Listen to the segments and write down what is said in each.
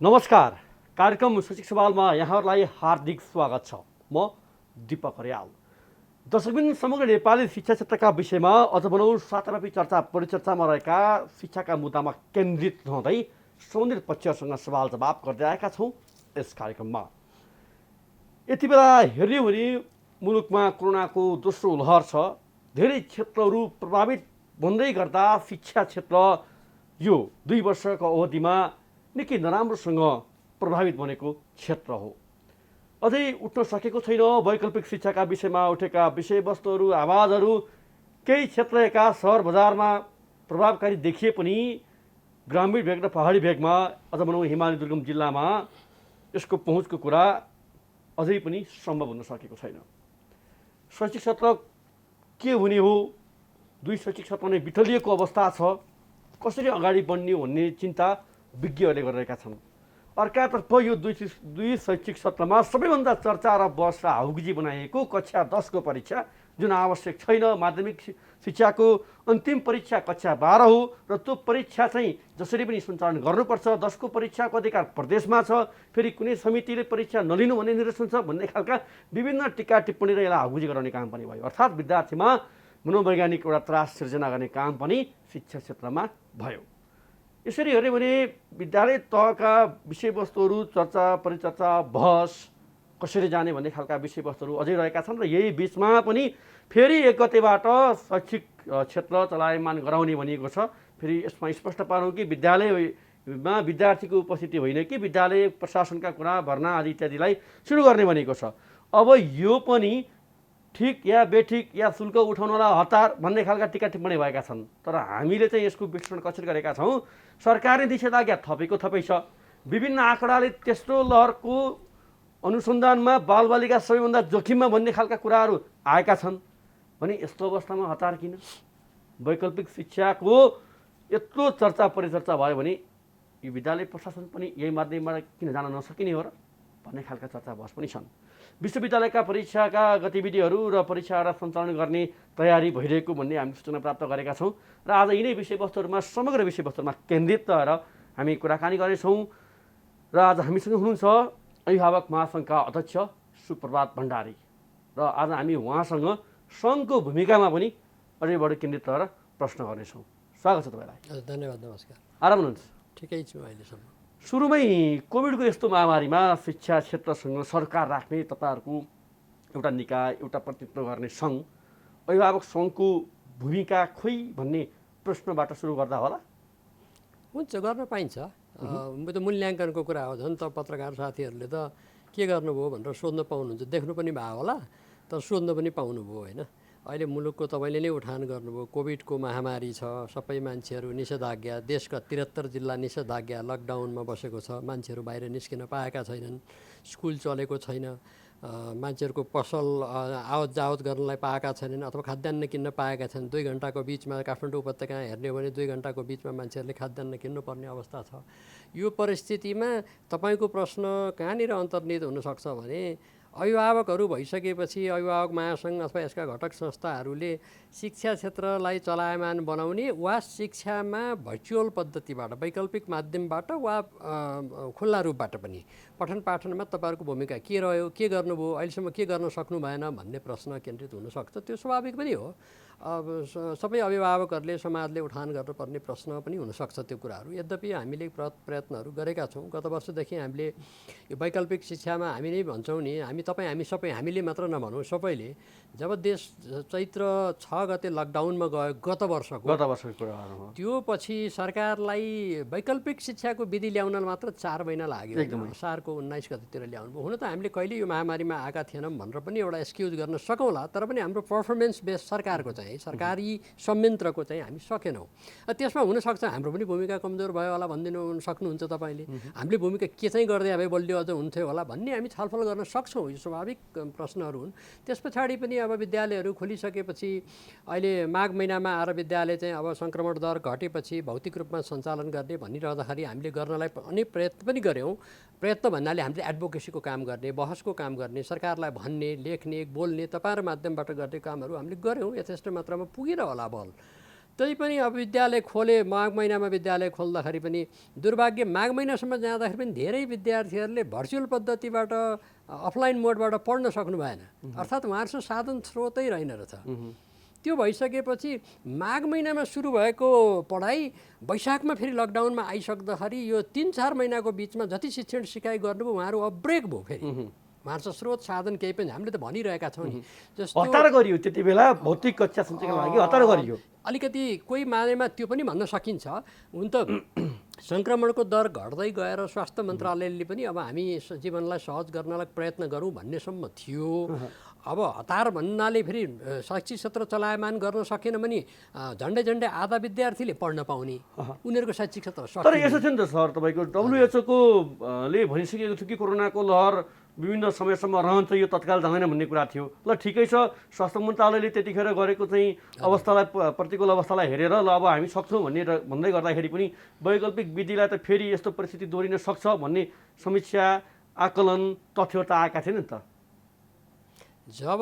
नमस्कार। कार्यक्रम शैक्षिक सवालमा यहाँहरूलाई हार्दिक स्वागत छ। म दीपक अर्याल। दर्शकबिन, समग्र नेपाली शिक्षा क्षेत्रका विषयमा अझ भनौँ साताव्यापी चर्चा परिचर्चामा रहेका शिक्षाका मुद्दामा केन्द्रित रहँदै सम्बन्धित पक्षहरूसँग सवाल जवाब गर्दै आएका छौँ यस कार्यक्रममा। यति बेला हेर्ने हो भने मुलुकमा कोरोनाको दोस्रो लहर छ। धेरै क्षेत्रहरू प्रभावित भन्दै गर्दा शिक्षा क्षेत्र यो 2 वर्षको अवधिमा निकै नराम्रोसँग प्रभावित बनेको क्षेत्र हो। अझै उठ्न सकेको छैन। वैकल्पिक शिक्षाका विषयमा उठेका विषयवस्तुहरू, आवाजहरू केही क्षेत्रका सहर बजारमा प्रभावकारी देखिए पनि ग्रामीण भेग र पहाडी भेगमा अझ भनौँ हिमाली दुर्गम जिल्लामा यसको पहुँचको कुरा अझै पनि सम्भव हुन सकेको छैन। शैक्षिक क्षेत्र के हुने हो? 2 शैक्षिक क्षेत्र नै बिथलिएको अवस्था छ। कसरी अगाडि बढ्ने भन्ने चिन्ता विज्ञहरूले गरिरहेका छन्। अर्कातर्फ यो 2 शैक्षिक सत्रमा सबैभन्दा चर्चा र बहस र हाउगिजी बनाइएको कक्षा 10 को परीक्षा, जुन आवश्यक छैन। माध्यमिक शिक्षाको अन्तिम परीक्षा कक्षा 12 हो र त्यो परीक्षा चाहिँ जसरी पनि सञ्चालन गर्नुपर्छ। 10 को परीक्षाको अधिकार प्रदेशमा छ। फेरि कुनै समितिले परीक्षा नलिनु भन्ने निर्देशन छ भन्ने खालका विभिन्न टिका टिप्पणी र यसलाई हाउगिजी गराउने काम पनि भयो। अर्थात् विद्यार्थीमा मनोवैज्ञानिक एउटा त्रास सिर्जना गर्ने काम पनि शिक्षा क्षेत्रमा भयो। यसरी हेऱ्यो भने विद्यालय तहका विषयवस्तुहरू, चर्चा परिचर्चा, बहस कसरी जाने भन्ने खालका विषयवस्तुहरू अझै रहेका छन् र यही बिचमा पनि फेरि 1 गतेबाट शैक्षिक क्षेत्र चलायमान गराउने भनिएको छ। फेरि यसमा स्पष्ट पारौँ कि विद्यालयमा विद्यार्थीको उपस्थिति होइन कि विद्यालय प्रशासनका कुरा, भर्ना आदि इत्यादिलाई सुरु गर्ने भनेको छ। अब यो पनि ठिक या बेठिक या शुल्क उठाउनलाई हतार भन्ने खालका टिका टिप्पणी भएका छन्। तर हामीले चाहिँ यसको विश्लेषण कसरी गरेका छौँ? सरकारले निषेधाज्ञा थपै छ। विभिन्न आँकडाले तेस्रो लहरको अनुसन्धानमा बालबालिका सबैभन्दा जोखिममा भन्ने खालका कुराहरू आएका छन् भने यस्तो अवस्थामा हतार किन? वैकल्पिक शिक्षाको यत्रो चर्चा परिचर्चा भयो भने यो विद्यालय प्रशासन पनि यही माध्यमबाट किन जान नसकिने हो र भन्ने खालका चर्चा बहस पनि छन्। विश्वविद्यालयका परीक्षाका गतिविधिहरू र परीक्षाहरूलाई सञ्चालन गर्ने तयारी भइरहेको भन्ने हामी सूचना प्राप्त गरेका छौँ र आज यिनै विषयवस्तुहरूमा, समग्र विषयवस्तुहरूमा केन्द्रित रहेर हामी कुराकानी गर्नेछौँ। र आज हामीसँग हुनुहुन्छ अभिभावक महासङ्घका अध्यक्ष सुप्रभात भण्डारी र आज हामी उहाँसँग सङ्घको भूमिकामा पनि अझै बढी केन्द्रित रहेर प्रश्न गर्नेछौँ। स्वागत छ तपाईँलाई। धन्यवाद। नमस्कार। आराम हुनुहुन्छ? ठिकै छु अहिलेसम्म। सुरुमै कोभिडको यस्तो महामारीमा शिक्षा क्षेत्रसँग सरकार राख्ने तपाईँहरूको एउटा निकाय, एउटा प्रतिनिधित्व गर्ने सङ्घ, अभिभावक सङ्घको भूमिका खोइ भन्ने प्रश्नबाट सुरु गर्दा होला? हुन्छ, गर्न पाइन्छ। त मूल्याङ्कनको कुरा हो। झन् त पत्रकार साथीहरूले त के गर्नुभयो भनेर सोध्न पाउनुहुन्छ। देख्नु पनि भयो होला, तर सोध्न पनि पाउनुभयो होइन। अहिले मुलुकको तपाईँले नै उठान गर्नुभयो। कोभिडको महामारी छ, सबै मान्छेहरू निषेधाज्ञा, देशका 73 जिल्ला निषेधाज्ञा, लकडाउनमा बसेको छ। मान्छेहरू बाहिर निस्किन पाएका छैनन्, स्कुल चलेको छैन, मान्छेहरूको पसल आवत जावत गर्नलाई पाएका छैनन् अथवा खाद्यान्न किन्न पाएका छन्। 2 घन्टाको बिचमा काठमाडौँ उपत्यका हेर्ने हो भने 2 घन्टाको बिचमा मान्छेहरूले खाद्यान्न किन्नुपर्ने अवस्था छ। यो परिस्थितिमा तपाईँको प्रश्न कहाँनिर अन्तर्निहित हुनसक्छ भने अभिभावकहरू भइसकेपछि अभिभावक महासङ्घ अथवा यसका घटक संस्थाहरूले शिक्षा क्षेत्रलाई चलायमान बनाउने वा शिक्षामा भर्चुअल पद्धतिबाट, वैकल्पिक माध्यमबाट वा खुल्ला रूपबाट पनि पठन पाठनमा तपाईँहरूको भूमिका के रह्यो, के गर्नुभयो, अहिलेसम्म के गर्न सक्नु भएन भन्ने प्रश्न केन्द्रित हुनसक्छ। त्यो स्वाभाविक पनि हो। अब सबै अभिभावकहरूले, समाजले उठान गर्नुपर्ने प्रश्न पनि हुनसक्छ त्यो कुराहरू। यद्यपि हामीले प्रयत्नहरू गरेका छौँ। गत वर्षदेखि हामीले यो वैकल्पिक शिक्षामा हामी नै भन्छौँ नि, हामी सबै, हामीले मात्र नभनौँ, सबैले जब देश चैत्र 6 गते लकडाउनमा गयो गत वर्षको कुरा हो, त्यो पछि सरकारलाई वैकल्पिक शिक्षाको विधि ल्याउन मात्र 4 महिना लाग्यो। असारको 19 गतेतिर ल्याउनु भयो। हुन त हामीले कहिले यो महामारीमा आएका थिएनौँ भनेर पनि एउटा एक्सक्युज गर्न सकौँला, तर पनि हाम्रो पर्फर्मेन्स बेस सरकारको चाहिँ, सरकारी संयन्त्रको चाहिँ हामी सकेनौँ। त्यसमा हुनसक्छ हाम्रो पनि भूमिका कमजोर भयो होला भनिदिनु सक्नुहुन्छ तपाईँले। हामीले भूमिका के चाहिँ गर्दै भए बलियो अझ हुन्थ्यो होला भन्ने हामी छलफल गर्न सक्छौँ। यो स्वाभाविक प्रश्नहरू हुन्। त्यस पछाडि पनि अब विद्यालयहरू खोलिसकेपछि अहिले माघ महिनामा आएर विद्यालय चाहिँ अब सङ्क्रमण दर घटेपछि भौतिक रूपमा सञ्चालन गर्ने भनिरहँदाखेरि हामीले गर्नलाई अनेक प्रयत्न पनि गऱ्यौँ। प्रयत्न भन्नाले हामीले एडभोकेसीको काम गर्ने, बहसको काम गर्ने, सरकारलाई भन्ने, लेख्ने, बोल्ने, तपाईँहरू माध्यमबाट गर्ने कामहरू हामीले गऱ्यौँ। यथेष्ट मात्रामा पुगेन होला बल। त्यही पनि अब विद्यालय खोले, माघ महिनामा विद्यालय खोल्दाखेरि पनि दुर्भाग्य माघ महिनासम्म जाँदाखेरि पनि धेरै विद्यार्थीहरूले भर्चुअल पद्धतिबाट अफलाइन मोडबाट पढ्न सक्नु भएन। अर्थात् उहाँहरूसँग साधन स्रोतै रहेन रहेछ। त्यो भइसकेपछि माघ महिनामा सुरु भएको पढाइ वैशाखमा फेरि लकडाउनमा आइसक्दाखेरि यो 3-4 महिनाको बिचमा जति शिक्षण सिकाइ गर्नुभयो उहाँहरू अब्रेक भयो। फेरि उहाँहरूसँग स्रोत साधन केही पनि हामीले त भनिरहेका छौँ नि। जस्तो हतार गरियो त्यति बेला भौतिक कक्षा सञ्चालनको लागि हतार गरियो। अलिकति कोही मानेमा त्यो पनि भन्न सकिन्छ। हुन त सङ्क्रमणको दर घट्दै गएर स्वास्थ्य मन्त्रालयले पनि अब हामी जीवनलाई सहज गर्नलाई प्रयत्न गरौँ भन्नेसम्म थियो। अब हतार भन्नाले फेरि शैक्षिक सत्र चलायमान गर्न सकेन भने झन्डै आधा विद्यार्थीले पढ्न पाउने, उनीहरूको शैक्षिक सत्र सकियो। तर यसो थियो नि त सर, तपाईँको WHO ले भनिसकेको थियो कि कोरोनाको लहर विभिन्न समयसम्म रहन्छ, यो तत्काल जाँदैन भन्ने कुरा थियो। ल ठिकै छ, स्वास्थ्य मन्त्रालयले त्यतिखेर गरेको चाहिँ अवस्थालाई प्रतिकूल अवस्थालाई हेरेर ल अब हामी सक्छौँ भन्दै गर्दाखेरि पनि वैकल्पिक विधिलाई त फेरि यस्तो परिस्थिति दोहोरिन सक्छ भन्ने समीक्षा आकलन तथ्यता आएका थिएन नि त। जब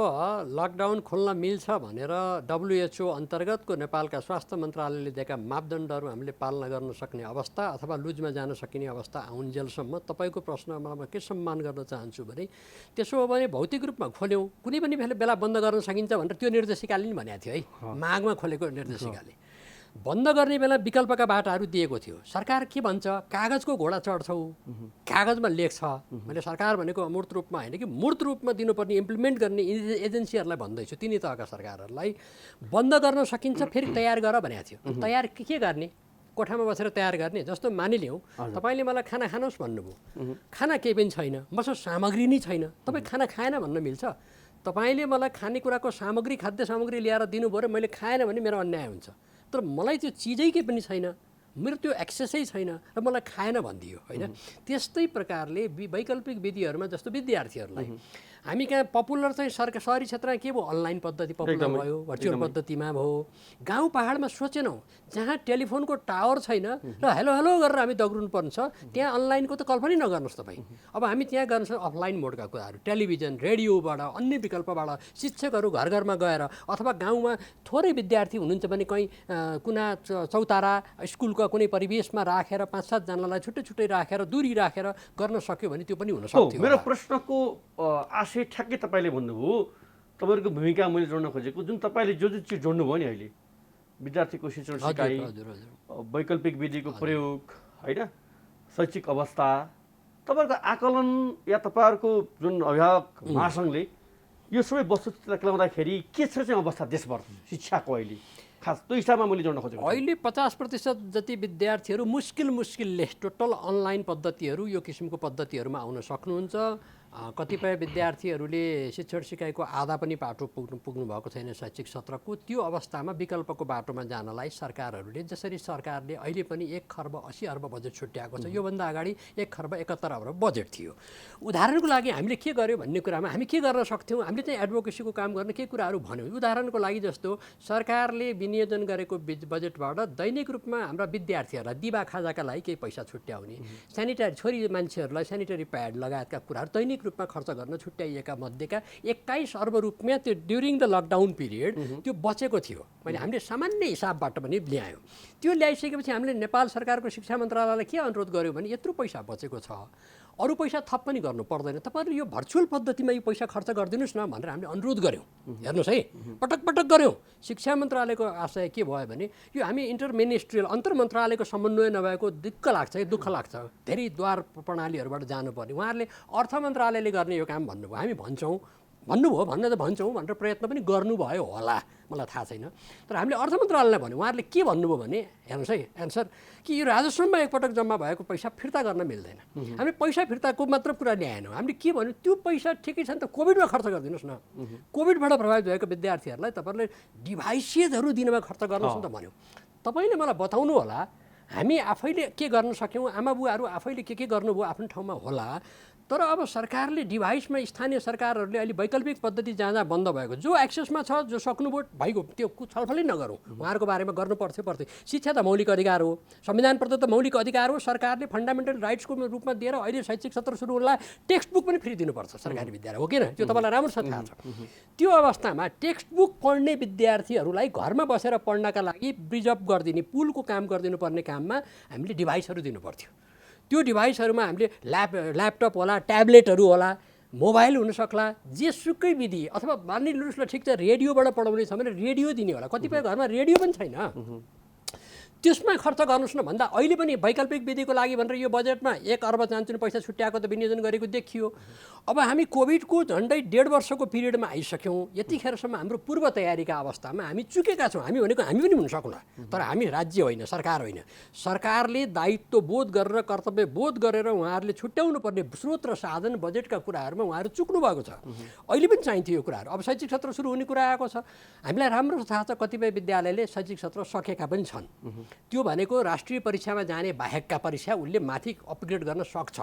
लकडाउन खोल्न मिल्छ भनेर WHO अन्तर्गतको नेपालका स्वास्थ्य मन्त्रालयले दिएका मापदण्डहरू हामीले पालना गर्न सक्ने अवस्था अथवा लुजमा जान सकिने अवस्था आउन्जेलसम्म तपाईँको प्रश्नमा म के सम्मान गर्न चाहन्छु भने त्यसो हो भने भौतिक रूपमा खोल्यौँ, कुनै पनि बेला बन्द गर्न सकिन्छ भनेर त्यो निर्देशिकाले नि भनेको थियो है। माघमा खोलेको निर्देशिकाले बन्द गर्ने बेला विकल्पका बाटाहरू दिएको थियो। सरकार के भन्छ, कागजको घोडा चढ्छौ, कागजमा लेख्छ। मैले सरकार भनेको अमूर्त रूपमा होइन कि मूर्त रूपमा दिनुपर्ने इम्प्लिमेन्ट गर्ने एजेन्सीहरूलाई भन्दैछु, तिनी तहका सरकारहरूलाई बन्द गर्न सकिन्छ फेरि तयार गर भनेको थियो। तयार के गर्ने, कोठामा बसेर तयार गर्ने। जस्तो मानिलिउँ तपाईँले मलाई खाना खानुहोस् भन्नुभयो, खाना केही पनि छैन, मसँग सामग्री नै छैन, तपाईँ खाना खाएन भन्न मिल्छ? तपाईँले मलाई खानेकुराको सामग्री, खाद्य सामग्री ल्याएर दिनुभयो र मैले खाएन भने मेरो अन्याय हुन्छ। तर मलाई त्यो चिजै केही पनि छैन, मेरो त्यो एक्सेसै छैन र मलाई खाएन भनिदियो होइन। त्यस्तै प्रकारले वैकल्पिक विधिहरूमा जस्तो विद्यार्थीहरूलाई हामी कहाँ पपुलर चाहिँ सहरी क्षेत्रमा के भयो, अनलाइन पद्धति पपुलर भयो, भर्चुअल पद्धतिमा भयो। गाउँ पहाडमा सोचेनौँ, जहाँ टेलिफोनको टावर छैन र हेलो हेलो गरेर हामी दग्रुनु पर्छ, त्यहाँ अनलाइनको त कल्पनै नगर्नुहोस् तपाईँ। अब हामी त्यहाँ गर्न सक्छौँ अफलाइन मोडका कुराहरू, टेलिभिजन, रेडियोबाट, अन्य विकल्पबाट शिक्षकहरू घर घरमा गएर अथवा गाउँमा थोरै विद्यार्थी हुनुहुन्छ भने कहीँ कुना चौतारा स्कुलको कुनै परिवेशमा राखेर 5-7 जनालाई छुट्टै छुट्टै राखेर दुरी राखेर गर्न सक्यो भने त्यो पनि हुन सक्थ्यो। मेरो प्रश्नको आशय ठ्याक्कै तपाईँले भन्नुभयो। तपाईँहरूको भूमिका मैले जोड्न खोजेको, जुन तपाईँले जो चिज जोड्नुभयो नि अहिले, विद्यार्थीको शिक्षण सिकाइ, वैकल्पिक विधिको प्रयोग होइन, शैक्षिक अवस्था, तपाईँहरूको आकलन या तपाईँहरूको जुन अभिभावक महासङ्घले यो सबै वस्तुस्थितिलाई ल्याउँदाखेरि के छ चाहिँ अवस्था देशभर शिक्षाको अहिले खास त्यो हिसाबमा मैले जोड्न खोजेको। अहिले 50% जति विद्यार्थीहरू मुस्किलले टोटल अनलाइन पद्धतिहरू, यो किसिमको पद्धतिहरूमा आउन सक्नुहुन्छ। कतिपय विद्यार्थीहरूले शिक्षण सिकाइको आधा पनि बाटो पुग्नु भएको छैन शैक्षिक सत्रको। त्यो अवस्थामा विकल्पको बाटोमा जानलाई सरकारहरूले, जसरी सरकारले अहिले पनि 1,80 अर्ब बजेट छुट्याएको छ, योभन्दा अगाडि 1,71 अर्ब बजेट थियो। उदाहरणको लागि हामीले के गर्यो भन्ने कुरामा हामी के गर्न सक्थ्यौँ, हामीले चाहिँ एडभोकेसीको काम गर्ने के कुराहरू भन्यौँ। उदाहरणको लागि जस्तो सरकारले विनियोजन गरेको बजेटबाट दैनिक रूपमा हाम्रा विद्यार्थीहरूलाई दिवा खाजाका लागि केही पैसा छुट्याउने, सेनिटरी छोरी मान्छेहरूलाई सेनिटरी प्याड लगायतका कुराहरू दैनिक रूपमा खर्च गर्न छुट्याइएका मध्येका 21 अर्ब रुपियाँ त्यो ड्युरिङ द लकडाउन पिरियड त्यो बचेको थियो। मैले हामीले सामान्य हिसाबबाट पनि ल्यायौँ। त्यो ल्याइसकेपछि हामीले नेपाल सरकारको शिक्षा मन्त्रालयलाई के अनुरोध गर्यौँ भने यत्रो पैसा बचेको छ, अरू पैसा थप पनि गर्नु पर्दैन, तपाईँहरूले यो भर्चुअल पद्धतिमा यो पैसा खर्च गरिदिनुहोस् न भनेर हामीले अनुरोध गऱ्यौँ। हेर्नुहोस् है, पटक पटक गऱ्यौँ। शिक्षा मन्त्रालयको आशय के भयो भने यो हामी इन्टरमिनिस्ट्रियल अन्तर मन्त्रालयको समन्वय नभएको दुःख लाग्छ, धेरै द्वार प्रणालीहरूबाट जानुपर्ने। उहाँहरूले अर्थ मन्त्रालयले गर्ने यो काम भन्नुभयो, हामी भन्नुभयो भनेर प्रयत्न पनि गर्नुभयो होला, मलाई थाहा छैन। तर हामीले अर्थ मन्त्रालयलाई भन्यो, उहाँहरूले के भन्नुभयो भने हेर्नुहोस् है एन्सर कि यो राजस्वमा एकपटक जम्मा भएको पैसा फिर्ता गर्न मिल्दैन। हामीले पैसा फिर्ताको मात्र कुरा ल्याएनौँ, हामीले के भन्यो, त्यो पैसा ठिकै छ नि त कोभिडमा खर्च गरिदिनुहोस् न, कोभिडबाट प्रभावित भएको विद्यार्थीहरूलाई तपाईँहरूले डिभाइसेसहरू दिनमा खर्च गर्नुहोस् न त भन्यो। तपाईँले मलाई बताउनु होला हामी आफैले के गर्न सक्यौँ, आमा बुवाहरू आफैले के गर्नुभयो आफ्नो ठाउँमा होला, तर अब सरकारले डिभाइसमा स्थानीय सरकारहरूले अहिले वैकल्पिक पद्धति जहाँ जहाँ बन्द भएको जो एक्सेसमा छ जो सक्नुभयो भइगयो त्यो छलफलै नगरौँ उहाँहरूको बारेमा गर्नु पर्थ्यो शिक्षा त मौलिक अधिकार हो संविधानप्रदत्त त मौलिक अधिकार हो सरकारले फन्डामेन्टल राइट्सको रूपमा दिएर अहिले शैक्षिक सत्र सुरु हुनलाई टेक्स्ट बुक पनि फ्री दिनुपर्छ सरकारी विद्यालय हो किन त्यो तपाईँलाई राम्रोसँग थाहा छ त्यो अवस्थामा टेक्स्ट बुक पढ्ने विद्यार्थीहरूलाई घरमा बसेर पढ्नका लागि प्रिजर्भ गरिदिने पुलको काम गरिदिनु पर्ने काममा हामीले डिभाइसहरू दिनुपर्थ्यो त्यो डिभाइसहरूमा हामीले ल्यापटप होला ट्याब्लेटहरू होला मोबाइल हुनसक्ला जेसुकै विधि अथवा मानिलिनुहोस् ल ठिक छ रेडियोबाट पढाउने छ भने रेडियो दिने होला कतिपय घरमा रेडियो पनि छैन त्यसमा खर्च गर्नुहोस् न भन्दा अहिले पनि वैकल्पिक विधिको लागि भनेर यो बजेटमा 1 अर्ब चान्चुन पैसा छुट्याएको त विनियोजन गरेको देखियो अब हामी कोभिडको झन्डै 1.5 वर्षको पिरियडमा आइसक्यौँ यतिखेरसम्म हाम्रो पूर्व तयारीका अवस्थामा हामी चुकेका छौँ हामी भनेको हामी पनि हुन सक्ला तर हामी राज्य होइन सरकार होइन सरकारले दायित्व बोध गरेर कर्तव्य बोध गरेर उहाँहरूले छुट्याउनु पर्ने स्रोत र साधन बजेटका कुराहरूमा उहाँहरू चुक्नु भएको छ अहिले पनि चाहिन्थ्यो यो कुराहरू अब शैक्षिक सत्र सुरु हुने कुरा आएको छ हामीलाई राम्रो थाहा छ कतिपय विद्यालयले शैक्षिक सत्र सकेका पनि छन् त्यो भनेको राष्ट्रिय परीक्षामा जाने बाहेकका परीक्षा उसले माथि अपग्रेड गर्न सक्छ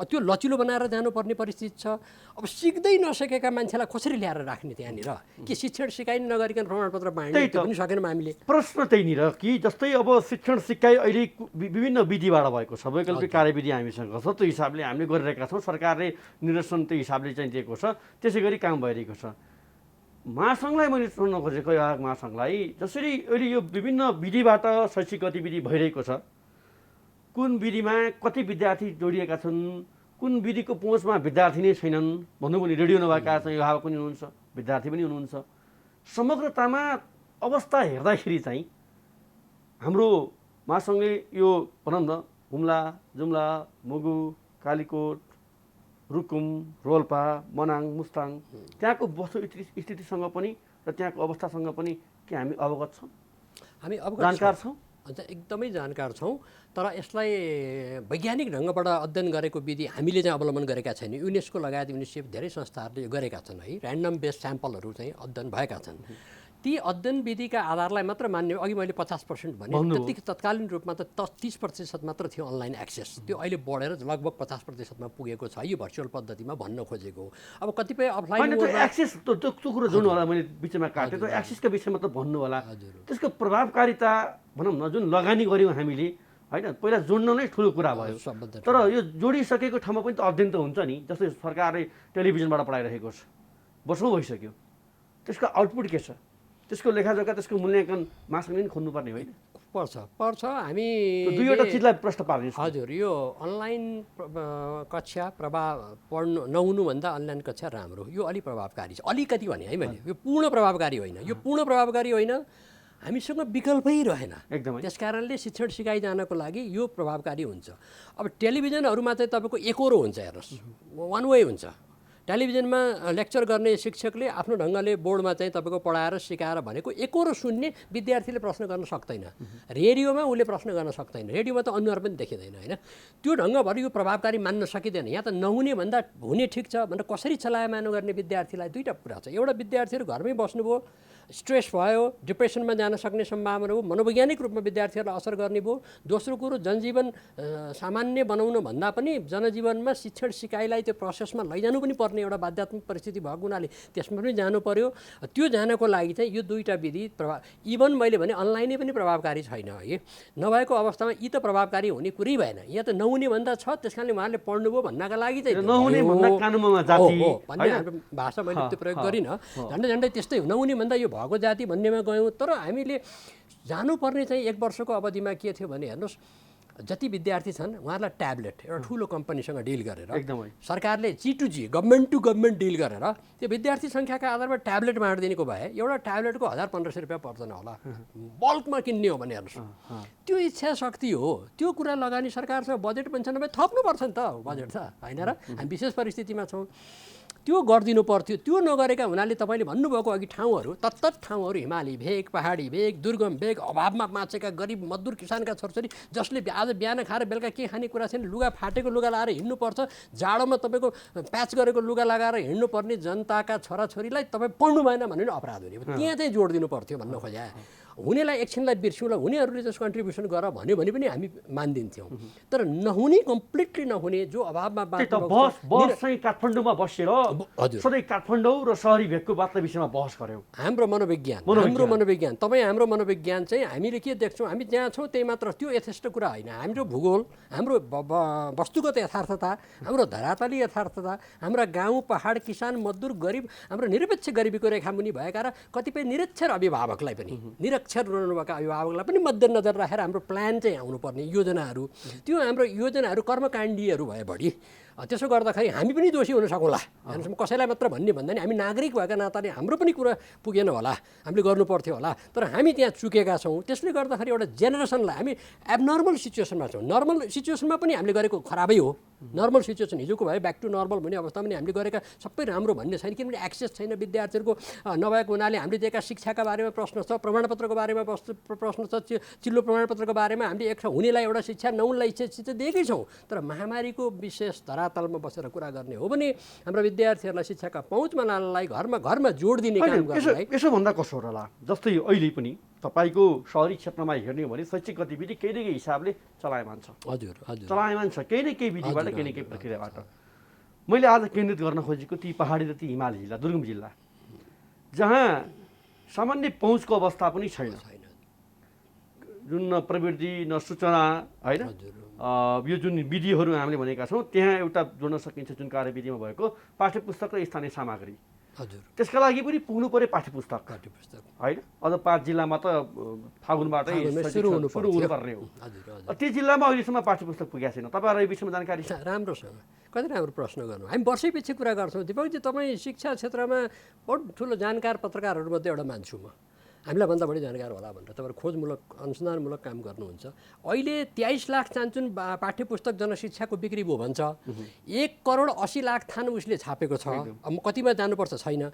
त्यो लचिलो बनाएर जानुपर्ने परिस्थिति छ अब सिक्दै नसकेका मान्छेलाई कसरी ल्याएर राख्ने त्यहाँनिर के शिक्षण सिकाइ नगरिकन प्रमाणपत्र बाँड्ने त्यो पनि सकेनौँ हामीले प्रश्न त्यहीँनिर कि जस्तै अब शिक्षण सिकाइ अहिले विभिन्न विधिबाट भएको छ वैकल्पिक कार्यविधि हामीसँग छ त्यो हिसाबले हामीले गरिरहेका छौँ सरकारले निर्देशन त्यो हिसाबले चाहिँ दिएको छ त्यसै गरी काम भइरहेको छ महासङ्घलाई मैले सोध्न खोजेको महासङ्घलाई जसरी अहिले यो विभिन्न विधिबाट शैक्षिक गतिविधि भइरहेको छ कुन विधिमा कति विद्यार्थी जोडिएका छन् कुन विधिको पहुँचमा विद्यार्थी नै छैनन् भन्नु पनि रेडियो नभएका चाहिँ अभिभावक पनि हुनुहुन्छ विद्यार्थी पनि हुनुहुन्छ समग्रतामा अवस्था हेर्दाखेरि चाहिँ हाम्रो महासङ्घले यो भनौँ न हुम्ला जुम्ला मुगु कालीकोट रुकुम रोल्पा मनाङ मुस्ताङ त्यहाँको वस्तु स्थितिसँग पनि र त्यहाँको अवस्थासँग पनि के हामी अवगत छौँ हामी अवगत जानकार छौँ एकदमै जानकार छौँ तर यसलाई वैज्ञानिक ढङ्गबाट अध्ययन गरेको विधि हामीले चाहिँ अवलम्बन गरेका छैन युनेस्को लगायत युनिसेफ धेरै संस्थाहरूले गरेका छन् है ऱ्यान्डम बेस्ड स्याम्पलहरू चाहिँ अध्ययन भएका छन् ती अध्ययन विधिका आधारलाई मात्र मान्ने अघि मैले 50% भने त्यतिकै तत्कालीन रूपमा त 30% मात्र थियो अनलाइन एक्सेस त्यो अहिले बढेर लगभग 50%मा पुगेको छ यो भर्चुअल पद्धतिमा भन्न खोजेको अब कतिपय अफलाइन एक्सेस त्यो कुरो जुन होला मैले बिचमा काटेँ त्यो एक्सेसको विषयमा त भन्नु होला त्यसको प्रभावकारिता भनौँ न जुन लगानी गऱ्यौँ हामीले होइन पहिला जोड्न नै ठुलो कुरा भयो तर यो जोडिसकेको ठाउँमा पनि त अध्ययन त हुन्छ नि जस्तै सरकारले टेलिभिजनबाट पढाइरहेको छ वर्षौँ भइसक्यो त्यसको आउटपुट के छ त्यसको लेखाजोखा त्यसको मूल्याङ्कन महासङ्घले नि खोज्नुपर्ने होइन पर्छ हामी दुईवटा चिजलाई प्रश्न पार्ने हजुर यो अनलाइन कक्षा प्रभाव पढ्नु नहुनुभन्दा अनलाइन कक्षा राम्रो यो अलि प्रभावकारी छ अलिकति भने है मैले यो पूर्ण प्रभावकारी होइन यो पूर्ण प्रभावकारी होइन हामीसँग विकल्पै रहेन एकदमै त्यस कारणले शिक्षण सिकाइ जानको लागि यो प्रभावकारी हुन्छ अब टेलिभिजनहरूमा चाहिँ तपाईँको एकरो हुन्छ हेर्नुहोस् वान वे हुन्छ टेलिभिजनमा लेक्चर गर्ने शिक्षकले आफ्नो ढङ्गले बोर्डमा चाहिँ तपाईँको पढाएर सिकाएर भनेको एकरो सुन्ने विद्यार्थीले प्रश्न गर्न सक्दैन रेडियोमा उसले प्रश्न गर्न सक्दैन रेडियोमा त अनुहार पनि देखिँदैन होइन त्यो ढङ्गभरि यो प्रभावकारी मान्न सकिँदैन यहाँ त नहुने भन्दा हुने ठिक छ भनेर कसरी चलायमान गर्ने विद्यार्थीलाई दुईवटा कुरा छ एउटा विद्यार्थीहरू घरमै बस्नुभयो स्ट्रेस भयो डिप्रेसनमा जान सक्ने सम्भावना हो मनोवैज्ञानिक रूपमा विद्यार्थीहरूलाई असर गर्ने भयो दोस्रो कुरो जनजीवन सामान्य बनाउन भन्दा पनि जनजीवनमा शिक्षण सिकाइलाई त्यो प्रोसेसमा लैजानु पनि पर्ने एउटा बाध्यात्मक परिस्थिति भएको हुनाले त्यसमा पनि जानु पर्यो त्यो जानको लागि चाहिँ यो दुईवटा विधि इभन मैले भने अनलाइनै पनि प्रभावकारी छैन है नभएको अवस्थामा यी त प्रभावकारी हुने कुरै भएन यहाँ त नहुने भन्दा छ त्यस कारणले उहाँहरूले पढ्नुभयो भन्नका लागि चाहिँ नहुने भन्दा कानुनमा जाति भन्ने भाषा मैले त्यो प्रयोग गरिनँ झन्डै झन्डै त्यस्तै नहुने भन्दा यो भएको जाति भन्नेमा गयौँ तर हामीले जानुपर्ने चाहिँ 1 वर्षको अवधिमा के थियो भने हेर्नुहोस् जति विद्यार्थी छन् उहाँहरूलाई ट्याब्लेट एउटा ठुलो कम्पनीसँग डिल गरेर एकदमै सरकारले G2G government to government deal गरेर त्यो विद्यार्थी सङ्ख्याका आधारमा ट्याब्लेट बाँडिदिनेको भए एउटा ट्याब्लेटको 1500 रुपियाँ पर्दैन होला बल्कमा किन्ने हो भने हेर्नुहोस् त्यो इच्छा शक्ति हो त्यो कुरा लगानी सरकारसँग बजेट पनि छैन भने थप्नुपर्छ नि त बजेट त होइन र हामी विशेष परिस्थितिमा छौँ त्यो गरिदिनु पर्थ्यो त्यो नगरेका हुनाले तपाईँले भन्नुभएको अघि ठाउँहरू तत्तत ठाउँहरू हिमाली भेग पहाडी भेग दुर्गम भेग अभावमा बाँचेका गरिब मजदुर किसानका छोरछोरी जसले आज बिहान खाएर बेलुका के खाने कुरा छैन लुगा फाटेको लुगा लगाएर हिँड्नुपर्छ जाडोमा तपाईँको प्याच गरेको लुगा लगाएर हिँड्नुपर्ने जनताका छोराछोरीलाई तपाईँ पढ्नु भएन भने अपराध हुने त्यहाँ चाहिँ जोड दिनु पर्थ्यो भन्न खोजे हुनेलाई एकछिनलाई बिर्स्यौँला, हुनेहरूले जस कन्ट्रिब्युसन गर भन्यो भने पनि हामी मानिदिन्थ्यौँ। तर नहुने, कम्प्लिटली नहुने, जो अभावमा त्यही त बाँच्नु बस चाहिँ काठमाडौँमा बसेर हजुर सधैँ काठमाडौँ र सहरी भेगको बाटो विषयमा बहस गऱ्यौँ। हाम्रो मनोविज्ञान तपाईँ हाम्रो मनोविज्ञान चाहिँ हामीले के देख्छौँ, हामी जहाँ छौँ त्यही मात्र, त्यो यथेष्ट कुरा होइन। हाम्रो भूगोल, हाम्रो वस्तुगत यथार्थता, हाम्रो धरातली यथार्थता, हाम्रा गाउँ पहाड किसान मजदुर गरिब, हाम्रो निरपेक्ष गरिबीको रेखामुनि भएका र कतिपय निरक्षर अभिभावकलाई पनि, निरक्षर रहनुभएका अभिभावकलाई पनि मध्यनजर राखेर हाम्रो प्लान चाहिँ आउनुपर्ने योजनाहरू, त्यो हाम्रो योजनाहरू कर्मकाण्डीहरू भए बढी। त्यसो गर्दाखेरि हामी पनि दोषी हुन सकौँला। हेर्नुहोस्, म कसैलाई मात्र भन्ने भन्दा नि हामी नागरिक भएका नाताले हाम्रो पनि कुरा पुगेन होला, हामीले गर्नु पर्थ्यो होला, तर हामी त्यहाँ चुकेका छौँ। त्यसले गर्दाखेरि एउटा जेनेरेसनलाई हामी एबनर्मल सिचुएसनमा छौँ। नर्मल सिचुएसनमा पनि हामीले गरेको खराबै हो। नर्मल सिचुएसन हिजोको भए ब्याक टु नर्मल भन्ने अवस्थामा पनि हामीले गरेका सबै राम्रो भन्ने छैन, किनभने एक्सेस छैन विद्यार्थीहरूको नभएको हुनाले हामीले दिएका शिक्षाका बारेमा प्रश्न छ, प्रमाणपत्रको बारेमा प्रश्न छ, चिल्लो प्रमाणपत्रको बारेमा हामीले एक हुनेलाई एउटा शिक्षा, नहुनेलाई शिक्षा दिएकै छौँ। तर महामारीको विशेष धरातलमा बसेर कुरा गर्ने हो भने हाम्रो विद्यार्थीहरूलाई शिक्षाका पहुँचमा लानलाई, घरमा जोड दिने काम गर्नलाई यसो भन्दा कसो होला? जस्तै अहिले पनि तपाईँको सहरी क्षेत्रमा हेर्ने हो भने शैक्षिक गतिविधि केही न केही हिसाबले चलायमान छ। हजुर हजुर चलायमान छ, केही न केही विधिबाट, केही न केही प्रक्रियाबाट। मैले आज केन्द्रित गर्न खोजेको ती पहाडी र ती हिमाली जिल्ला, दुर्गम जिल्ला, जहाँ सामान्य पहुँचको अवस्था पनि छैन, जुन न प्रविधि न सूचना, होइन, यो जुन विधिहरू हामीले भनेका छौँ त्यहाँ एउटा जोड्न सकिन्छ जुन कार्यविधिमा भएको पाठ्यपुस्तक र स्थानीय सामग्री। हजुर त्यसका लागि पनि पुग्नु पर्यो पाठ्यपुस्तक, होइन? अझ 5 जिल्लामा त फागुनबाटै सुरु हुनुपर्ने हो। ती जिल्लामा अहिलेसम्म पाठ्यपुस्तक पुगेको छैन। तपाईँहरू यो विषयमा जानकारी छ? राम्रोसँग कति राम्रो प्रश्न गर्नु। हामी वर्षैपछि कुरा गर्छौँ। दिपकजी, तपाईँ शिक्षा क्षेत्रमा बहुत ठुलो जानकार पत्रकारहरूमध्ये एउटा मान्छु म, हामीलाई भन्दा बढी जानकार होला भनेर। तपाईँहरू खोजमूलक अनुसन्धानमूलक काम गर्नुहुन्छ। अहिले 23 लाख चान्चुन पाठ्यपुस्तक जनशिक्षाको बिक्री भयो भन्छ। 1,80,00,000 थान उसले छापेको छ। अब कतिमा जानुपर्छ छैन,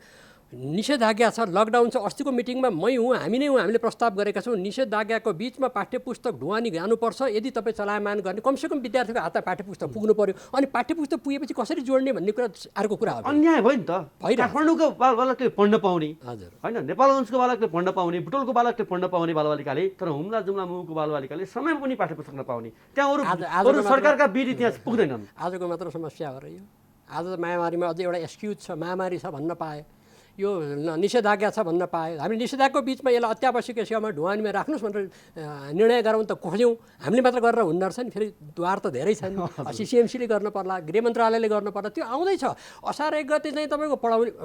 निषेधाज्ञा छ, लकडाउन छ। अस्तिको मिटिङमा हामी नै हामीले प्रस्ताव गरेका छौँ, निषेधाज्ञाको बिचमा पाठ्यपुस्तक ढुवानी जानुपर्छ। यदि तपाईँ चलायमान गर्ने, कमसेकम विद्यार्थीको हातमा पाठ्यपुस्तक पुग्नु पर्यो। अनि पाठ्यपुस्तक पुगेपछि कसरी जोड्ने भन्ने कुरा अर्को कुरा हो। अन्याय भयो नि त। काठमाडौँको बालकले पढ्न पाउने, हजुर, होइन, नेपालगञ्जको बालकले पढ्न पाउने, बुटोलको बालकले पढ्न पाउने बालबालिकाले, तर हुम्ला जुम्ला मुगुको बालबालिकाले समयमा पनि पाठ्यपुस्तक नपाउने। त्यहाँ अरू सरकारका विधि त्यहाँ पुग्दैनन्। आजको मात्र समस्या हो र यो। आज महामारीमा अझै एउटा एक्सक्युज छ, महामारी छ भन्न पाए, यो निषेधाज्ञा छ भन्न पाए। हामीले निषेधाज्ञाको बिचमा यसलाई अत्यावश्यक सेवामा ढुवानीमा राख्नुहोस् भनेर निर्णय गरौँ त खोज्यौँ। हामीले मात्र गरेर हुन्न रहेछ नि, फेरि द्वार त धेरै छन्। सिसिएमसीले गर्न पर्ला, गृह मन्त्रालयले गर्नु पर्ला, त्यो आउँदैछ। असार 1 गते चाहिँ तपाईँको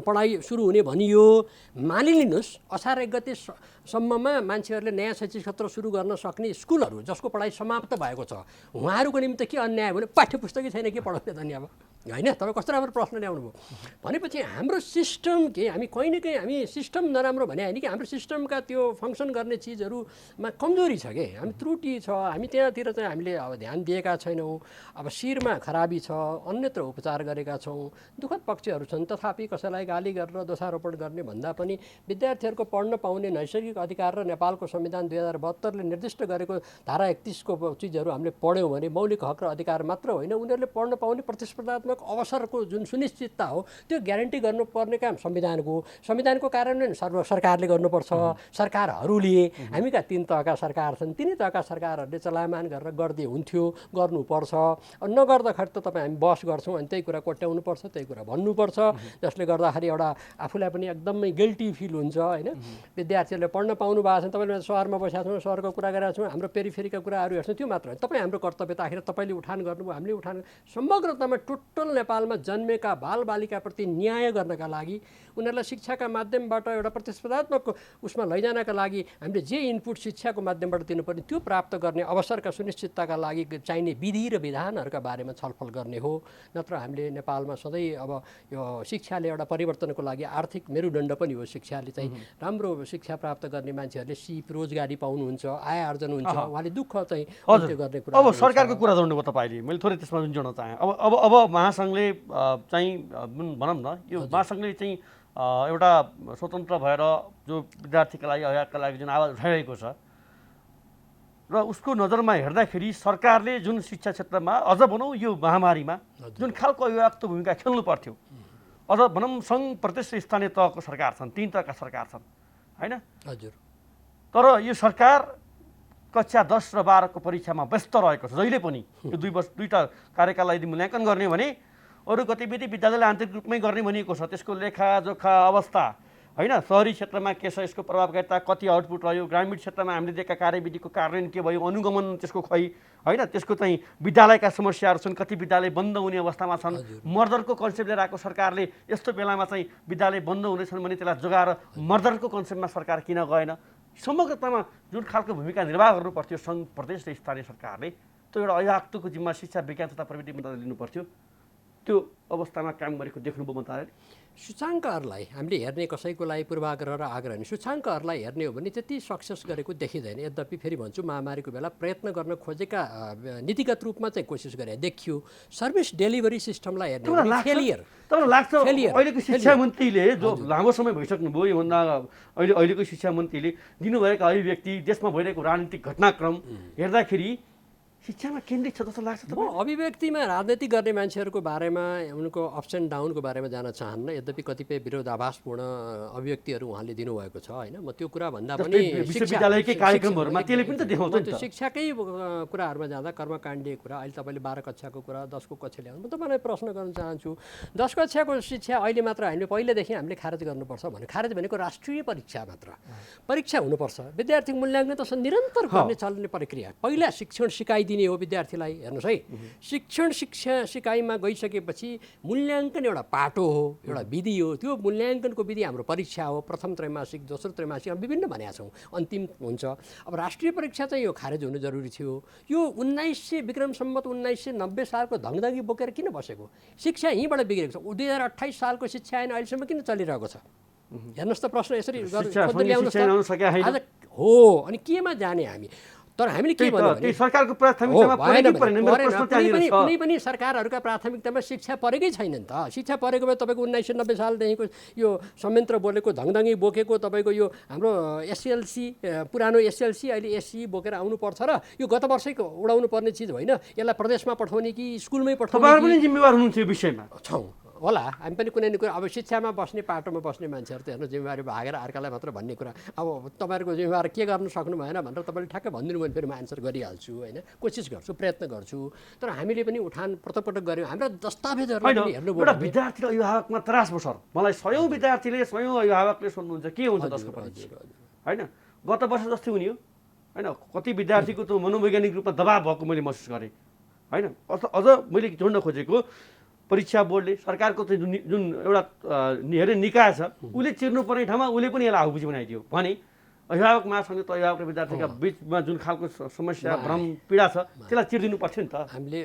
पढाइ सुरु हुने भनियो। मानिलिनुहोस् असार 1 गतेसम्ममा मान्छेहरूले नयाँ शैक्षिक सत्र सुरु गर्न सक्ने स्कुलहरू जसको पढाइ समाप्त भएको छ, उहाँहरूको निम्ति के अन्याय भने पाठ्यपुस्तकै छैन, के पढाउने त नि अब, होइन? तपाईँ कस्तो राम्रो प्रश्न ल्याउनु भयो। भनेपछि हाम्रो सिस्टम के, हामी कहीँ न कहीँ, हामी सिस्टम नराम्रो भने होइन कि हाम्रो सिस्टमका त्यो फङ्सन गर्ने चिजहरूमा कमजोरी छ कि, हामी त्रुटि छ, हामी त्यहाँतिर चाहिँ हामीले अब ध्यान दिएका छैनौँ। अब शिरमा खराबी छ, अन्यत्र उपचार गरेका छौँ। दुःखद पक्षहरू छन्, तथापि कसैलाई गाली गरेर दोषारोपण गर्ने भन्दा पनि विद्यार्थीहरूको पढ्न पाउने नैसर्गिक अधिकार र नेपालको संविधान 2072ले निर्दिष्ट गरेको धारा 31 को चिजहरू हामीले पढ्यौँ भने मौलिक हक र अधिकार मात्र होइन, उनीहरूले पढ्न पाउने प्रतिस्पर्धात्मक अवसरको जुन सुनिश्चितता हो त्यो ग्यारेन्टी गर्नुपर्ने काम संविधानको कार्यान्वयन सरकारले गर्नुपर्छ। सरकारहरूले, हामीका 3 तहका सरकार छन्, 3 तहका सरकारहरूले चलायमान गरेर गर्दै हुन्थ्यो, गर्नुपर्छ। नगर्दाखेरि त तपाईँ हामी बहस गर्छौँ अनि त्यही कुरा कोट्याउनुपर्छ, त्यही कुरा भन्नुपर्छ, जसले गर्दाखेरि एउटा आफूलाई पनि एकदमै गिल्टी फिल हुन्छ, होइन? विद्यार्थीहरूले पढ्न पाउनु भएको छ, तपाईँले सहरमा बसेका छौँ, सहरको कुरा गरेका छौँ, हाम्रो पेरिफेरीका कुराहरू हेर्छौँ, त्यो मात्र होइन। तपाईँ हाम्रो कर्तव्य त आखिर तपाईँले उठान गर्नुभयो, हामीले उठान, समग्रतामा टोटल नेपालमा जन्मेका बालबालिकाप्रति न्याय गर्नका लागि, उनीहरूलाई शिक्षाका माध्यमबाट एउटा प्रतिस्पर्धात्मक उसमा लैजानका लागि हामीले जे इनपुट शिक्षाको माध्यमबाट दिनुपर्ने त्यो प्राप्त गर्ने अवसरका सुनिश्चितताका लागि चाहिने विधि र विधानहरूका बारेमा छलफल गर्ने हो। नत्र हामीले नेपालमा सधैँ अब यो शिक्षाले एउटा परिवर्तनको लागि आर्थिक मेरुदण्ड पनि हो। शिक्षाले चाहिँ राम्रो शिक्षा प्राप्त गर्ने मान्छेहरूले सिप रोजगारी पाउनुहुन्छ, आय आर्जन हुन्छ, उहाँले दुःख चाहिँ अन्त्य गर्ने कुरा। अब सरकारको कुरा जोड्नुभयो तपाईँले, मैले थोरै त्यसमा जोड्न चाहेँ। अब महासङ्घले चाहिँ भनौँ न, यो महासङ्घले चाहिँ एउटा स्वतन्त्र भएर जो विद्यार्थीका लागि, हकका लागि जुन आवाज उठाइरहेको छ र उसको नजरमा हेर्दाखेरि सरकारले जुन शिक्षा क्षेत्रमा अझ भनौँ यो महामारीमा जुन खालको अभिव्यक्त भूमिका खेल्नु पर्थ्यो, अझ भनौँ सङ्घ प्रदेश स्थानीय तहको सरकार छन्, 3 तहका सरकार छन्, होइन? हजुर। तर यो सरकार कक्षा 10 र 12 को परीक्षामा व्यस्त रहेको छ जहिले पनि। यो 2 वर्ष 2टा कार्यकाललाई यदि मूल्याङ्कन गर्ने भने अरू गतिविधि विद्यालयले आन्तरिक रूपमै गर्ने भनिएको छ। त्यसको लेखाजोखा अवस्था होइन, शहरी क्षेत्रमा के छ, यसको प्रभावकारिता कति आउटपुट रह्यो, ग्रामीण क्षेत्रमा हामीले दिएका कार्यविधिको कार्यान्वयन के भयो, अनुगमन त्यसको खै होइन, त्यसको चाहिँ विद्यालयका समस्याहरू छन्, कति विद्यालय बन्द हुने अवस्थामा छन्। मर्दरको कन्सेप्ट लिएर आएको सरकारले यस्तो बेलामा चाहिँ विद्यालय बन्द हुनेछन् भने त्यसलाई जोगाएर मर्दरको कन्सेप्टमा सरकार किन गएन? समग्रतामा जुन खालको भूमिका निर्वाह गर्नु पर्थ्यो सङ्घ प्रदेश र स्थानीय सरकारले, त्यो एउटा अभिभावकको जिम्मा शिक्षा विज्ञान तथा प्रविधि मन्त्रालयले लिनु पर्थ्यो। त्यो अवस्थामा काम गरेको देख्नुभयो मन्त्रालयले? सूचाङ्कहरूलाई हामीले हेर्ने कसैको लागि पूर्वाग्रह र आग्रह नि, सूचाङ्कहरूलाई हेर्ने हो भने त्यति सक्सेस गरेको देखिँदैन। यद्यपि फेरि भन्छु, महामारीको बेला प्रयत्न गर्न खोजेका नीतिगत रूपमा चाहिँ कोसिस गरे देखियो। सर्भिस डेलिभरी सिस्टमलाई हेर्ने हो भने फेलियर। तपाईँलाई लाग्छ अहिलेको शिक्षा मन्त्रीले जो लामो समय भइसक्नुभयो योभन्दा अहिलेको शिक्षा मन्त्रीले दिनुभएका अभिव्यक्ति, देशमा भइरहेको राजनीतिक घटनाक्रम हेर्दाखेरि शिक्षामा केन्द्रित छ जस्तो लाग्छ? म अभिव्यक्तिमा राजनीति गर्ने मान्छेहरूको बारेमा, उनको अप्स एन्ड डाउनको बारेमा जान चाहन्न। यद्यपि कतिपय विरोधाभासपूर्ण अभिव्यक्तिहरू उहाँले दिनुभएको छ होइन। म त्यो कुरा भन्दा पनि विश्वविद्यालयकै कार्यक्रमहरूमा त्यसले पनि त देखाउँछ नि त। शिक्षाकै कुराहरूमा जाँदा कर्मकाण्डीय कुरा, अहिले तपाईँले 12 कक्षाको कुरा, 10 को कक्षा ल्याउनु, म तपाईँलाई प्रश्न गर्न चाहन्छु। 10 कक्षाको शिक्षा अहिले मात्र हामीले पहिलेदेखि हामीले खारेज गर्नुपर्छ भने, खारेज भनेको राष्ट्रिय परीक्षा मात्र, परीक्षा हुनुपर्छ। विद्यार्थीको मूल्याङ्कन त निरन्तर गर्ने चल्ने प्रक्रिया। पहिला शिक्षण सिकाइदिने हो विद्यार्थीलाई। हेर्नुहोस् है, शिक्षण सिकाइमा गइसकेपछि मूल्याङ्कन एउटा पाटो हो, एउटा विधि हो। त्यो मूल्याङ्कनको विधि हाम्रो परीक्षा हो, प्रथम त्रैमासिक, दोस्रो त्रैमासिक, विभिन्न भनेका छौँ, अन्तिम हुन्छ। अब राष्ट्रिय परीक्षा चाहिँ यो खारेज हुनु जरुरी थियो। यो 1900 विक्रम सम्मत 1990 सालको धङधङ्गी बोकेर किन बसेको? शिक्षा यहीँबाट बिग्रेको छ। 2028 सालको शिक्षा ऐन अहिलेसम्म किन चलिरहेको छ? हेर्नुहोस् त, प्रश्न यसरी ल्याउनुहोस् त। हो, अनि केमा जाने हामी? तर हामीले के भन्यो भने सरकारको प्राथमिकतामा कुनै पनि सरकारहरूका प्राथमिकतामा शिक्षा परेकै छैन नि त। शिक्षा परेको भए तपाईँको 1990 सालदेखिको यो संयन्त्र बोलेको धङधङ्गी बोकेको तपाईँको यो हाम्रो एसएलसी, पुरानो एसएलसी अहिले एससी बोकेर आउनु पर्छ र यो गत वर्षैको उडाउनु पर्ने चिज होइन। यसलाई प्रदेशमा पठाउने कि स्कुलमै पठाउने पनि जिम्मेवार हुनुहुन्छ यो विषयमा? छौँ होला, हामी पनि कुनै न कुनै। अब शिक्षामा बस्ने, पाटोमा बस्ने मान्छेहरू त हेर्नु जिम्मेवारी भागेर अर्कालाई मात्र भन्ने कुरा। अब तपाईँहरूको जिम्मेवार के गर्नु सक्नु भएन भनेर तपाईँले ठ्याक्कै भनिदिनु भने फेरि म एन्सर गरिहाल्छु होइन, कोसिस गर्छु, प्रयत्न गर्छु। तर हामीले पनि उठान पटक गऱ्यौँ। हाम्रो दस्तावेजहरूलाई हेर्नुभयो, एउटा विद्यार्थी र अभिभावकमा त्रास भयो सर। मलाई 100औं विद्यार्थीले 100औं अभिभावकले सोध्नुहुन्छ के हुन्छ 10 को परीक्षा होइन? गत वर्ष जस्तै हुने हो होइन? कति विद्यार्थीको त मनोवैज्ञानिक रूपमा दबाव भएको मैले महसुस गरेँ होइन। अझ मैले जोड्न खोजेको, परीक्षा बोर्डले, सरकारको चाहिँ जुन एउटा हेर्ने निकाय छ, उसले चिर्नुपर्ने ठाउँमा उसले पनि यसलाई आहुपुची बनाइदियो भने अभिभावक महासङ्घ त अभिभावक र विद्यार्थीका बिचमा जुन खालको समस्या, भ्रम, पीडा छ, त्यसलाई चिरिदिनु पर्थ्यो नि त। हामीले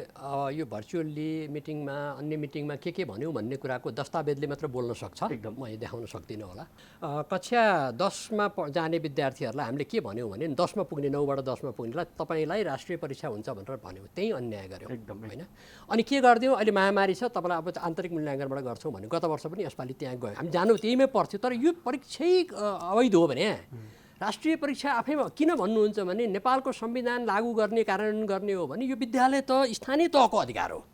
यो भर्चुअली मिटिङमा, अन्य मिटिङमा के भन्यौँ भन्ने कुराको दस्तावेजले मात्र बोल्न सक्छ। एकदम म यो देखाउन सक्दिनँ होला। कक्षा 10मा जाने विद्यार्थीहरूलाई हामीले के भन्यौँ भने 10मा पुग्ने, 9बाट 10मा पुग्नेलाई तपाईँलाई राष्ट्रिय परीक्षा हुन्छ भनेर भन्यौँ। त्यही अन्याय गऱ्यौँ एकदम होइन। अनि के गरिदिउँ, अहिले महामारी छ, तपाईँलाई अब आन्तरिक मूल्याङ्कनबाट गर्छौँ भने गत वर्ष पनि यसपालि त्यहाँ गयौँ। हामी जानु त्यहीमै पर्थ्यो। तर यो परीक्षै अवैध हो भने राष्ट्रिय परीक्षा आफैमा किन भन्नुहुन्छ भने नेपालको संविधान लागू गर्ने, कार्यान्वयन गर्ने हो भने यो विद्यालय त स्थानीय तहको अधिकार हो।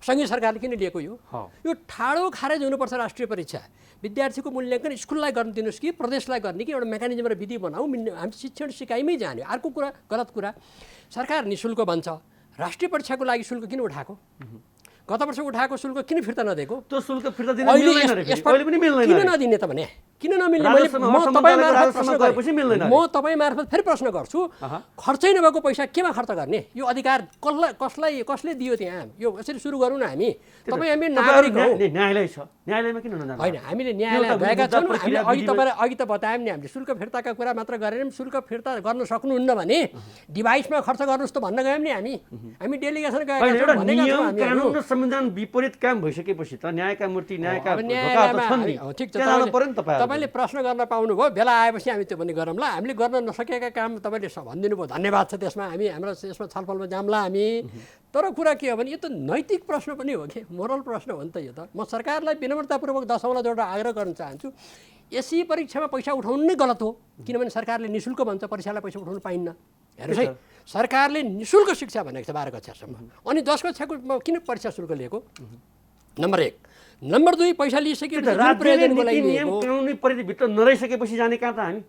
सङ्घीय सरकारले किन लिएको? यो ठाडो खारेज हुनुपर्छ राष्ट्रिय परीक्षा। विद्यार्थीको मूल्याङ्कन स्कुललाई गर्न दिनुहोस् कि प्रदेशलाई गर्ने कि एउटा मेकानिजम र विधि बनाऊ। हामी शिक्षण सिकाइमै जाने। अर्को कुरा, गलत कुरा, सरकार निःशुल्क भन्छ। राष्ट्रिय परीक्षाको लागि शुल्क किन उठाएको? गत वर्ष उठाएको शुल्क किन फिर्ता नदिएको? त्यो शुल्क फिर्ता दिन मिल्दैन, अहिले पनि मिल्दैन। किन नदिने त भने? किन नमिल्ने? म तपाईँ मार्फत फेरि प्रश्न गर्छु, खर्चै नभएको पैसा केमा खर्च गर्ने? यो अधिकार कसले दियो त्यहाँ? यो यसरी सुरु गरौँ न हामी। हामी नागरिक हौ। न्यायालय छ, न्यायालयमा किन नजानु? होइन, हामीले न्यायालय गएका छौँ। अघि त बतायौँ नि, हामीले शुल्क फिर्ताका कुरा मात्र गरेनौँ। शुल्क फिर्ता गर्न सक्नुहुन्न भने डिभाइसमा खर्च गर्नुहोस् त भन्न गयौँ नि हामी डेलिगेसन गएका छौँ। संविधान विपरीत काम भइसकेपछि त न्यायका मूर्ति, न्यायका छन् नि, ठिक छ। तपाईँले प्रश्न गर्न पाउनुभयो, बेला आएपछि हामी त्यो पनि गरौँला। हामीले गर्न नसकेका काम तपाईँले भनिदिनु भयो, धन्यवाद छ। त्यसमा हाम्रो यसमा छलफलमा जाम्ला हामी। तर कुरा के हो भने यो त नैतिक प्रश्न पनि हो कि मोरल प्रश्न हो नि त यो त। म सरकारलाई विनम्रतापूर्वक 10औँलाई एउटा आग्रह गर्न चाहन्छु, एससी परीक्षामा पैसा उठाउनु नै गलत हो। किनभने सरकारले निःशुल्क भन्छ, परीक्षालाई पैसा उठाउनु पाइन्न। हेर्नुहोस् है, सरकारले निःशुल्क शिक्षा भनेको छ 12 कक्षासम्म। अनि 10 कक्षाको किन परीक्षा शुल्क लिएको? नम्बर 1। नम्बर 2, पैसा लिइसकेपछि कानुनी परिधिभित्र नरहिसकेपछि जाने कहाँ त हामी?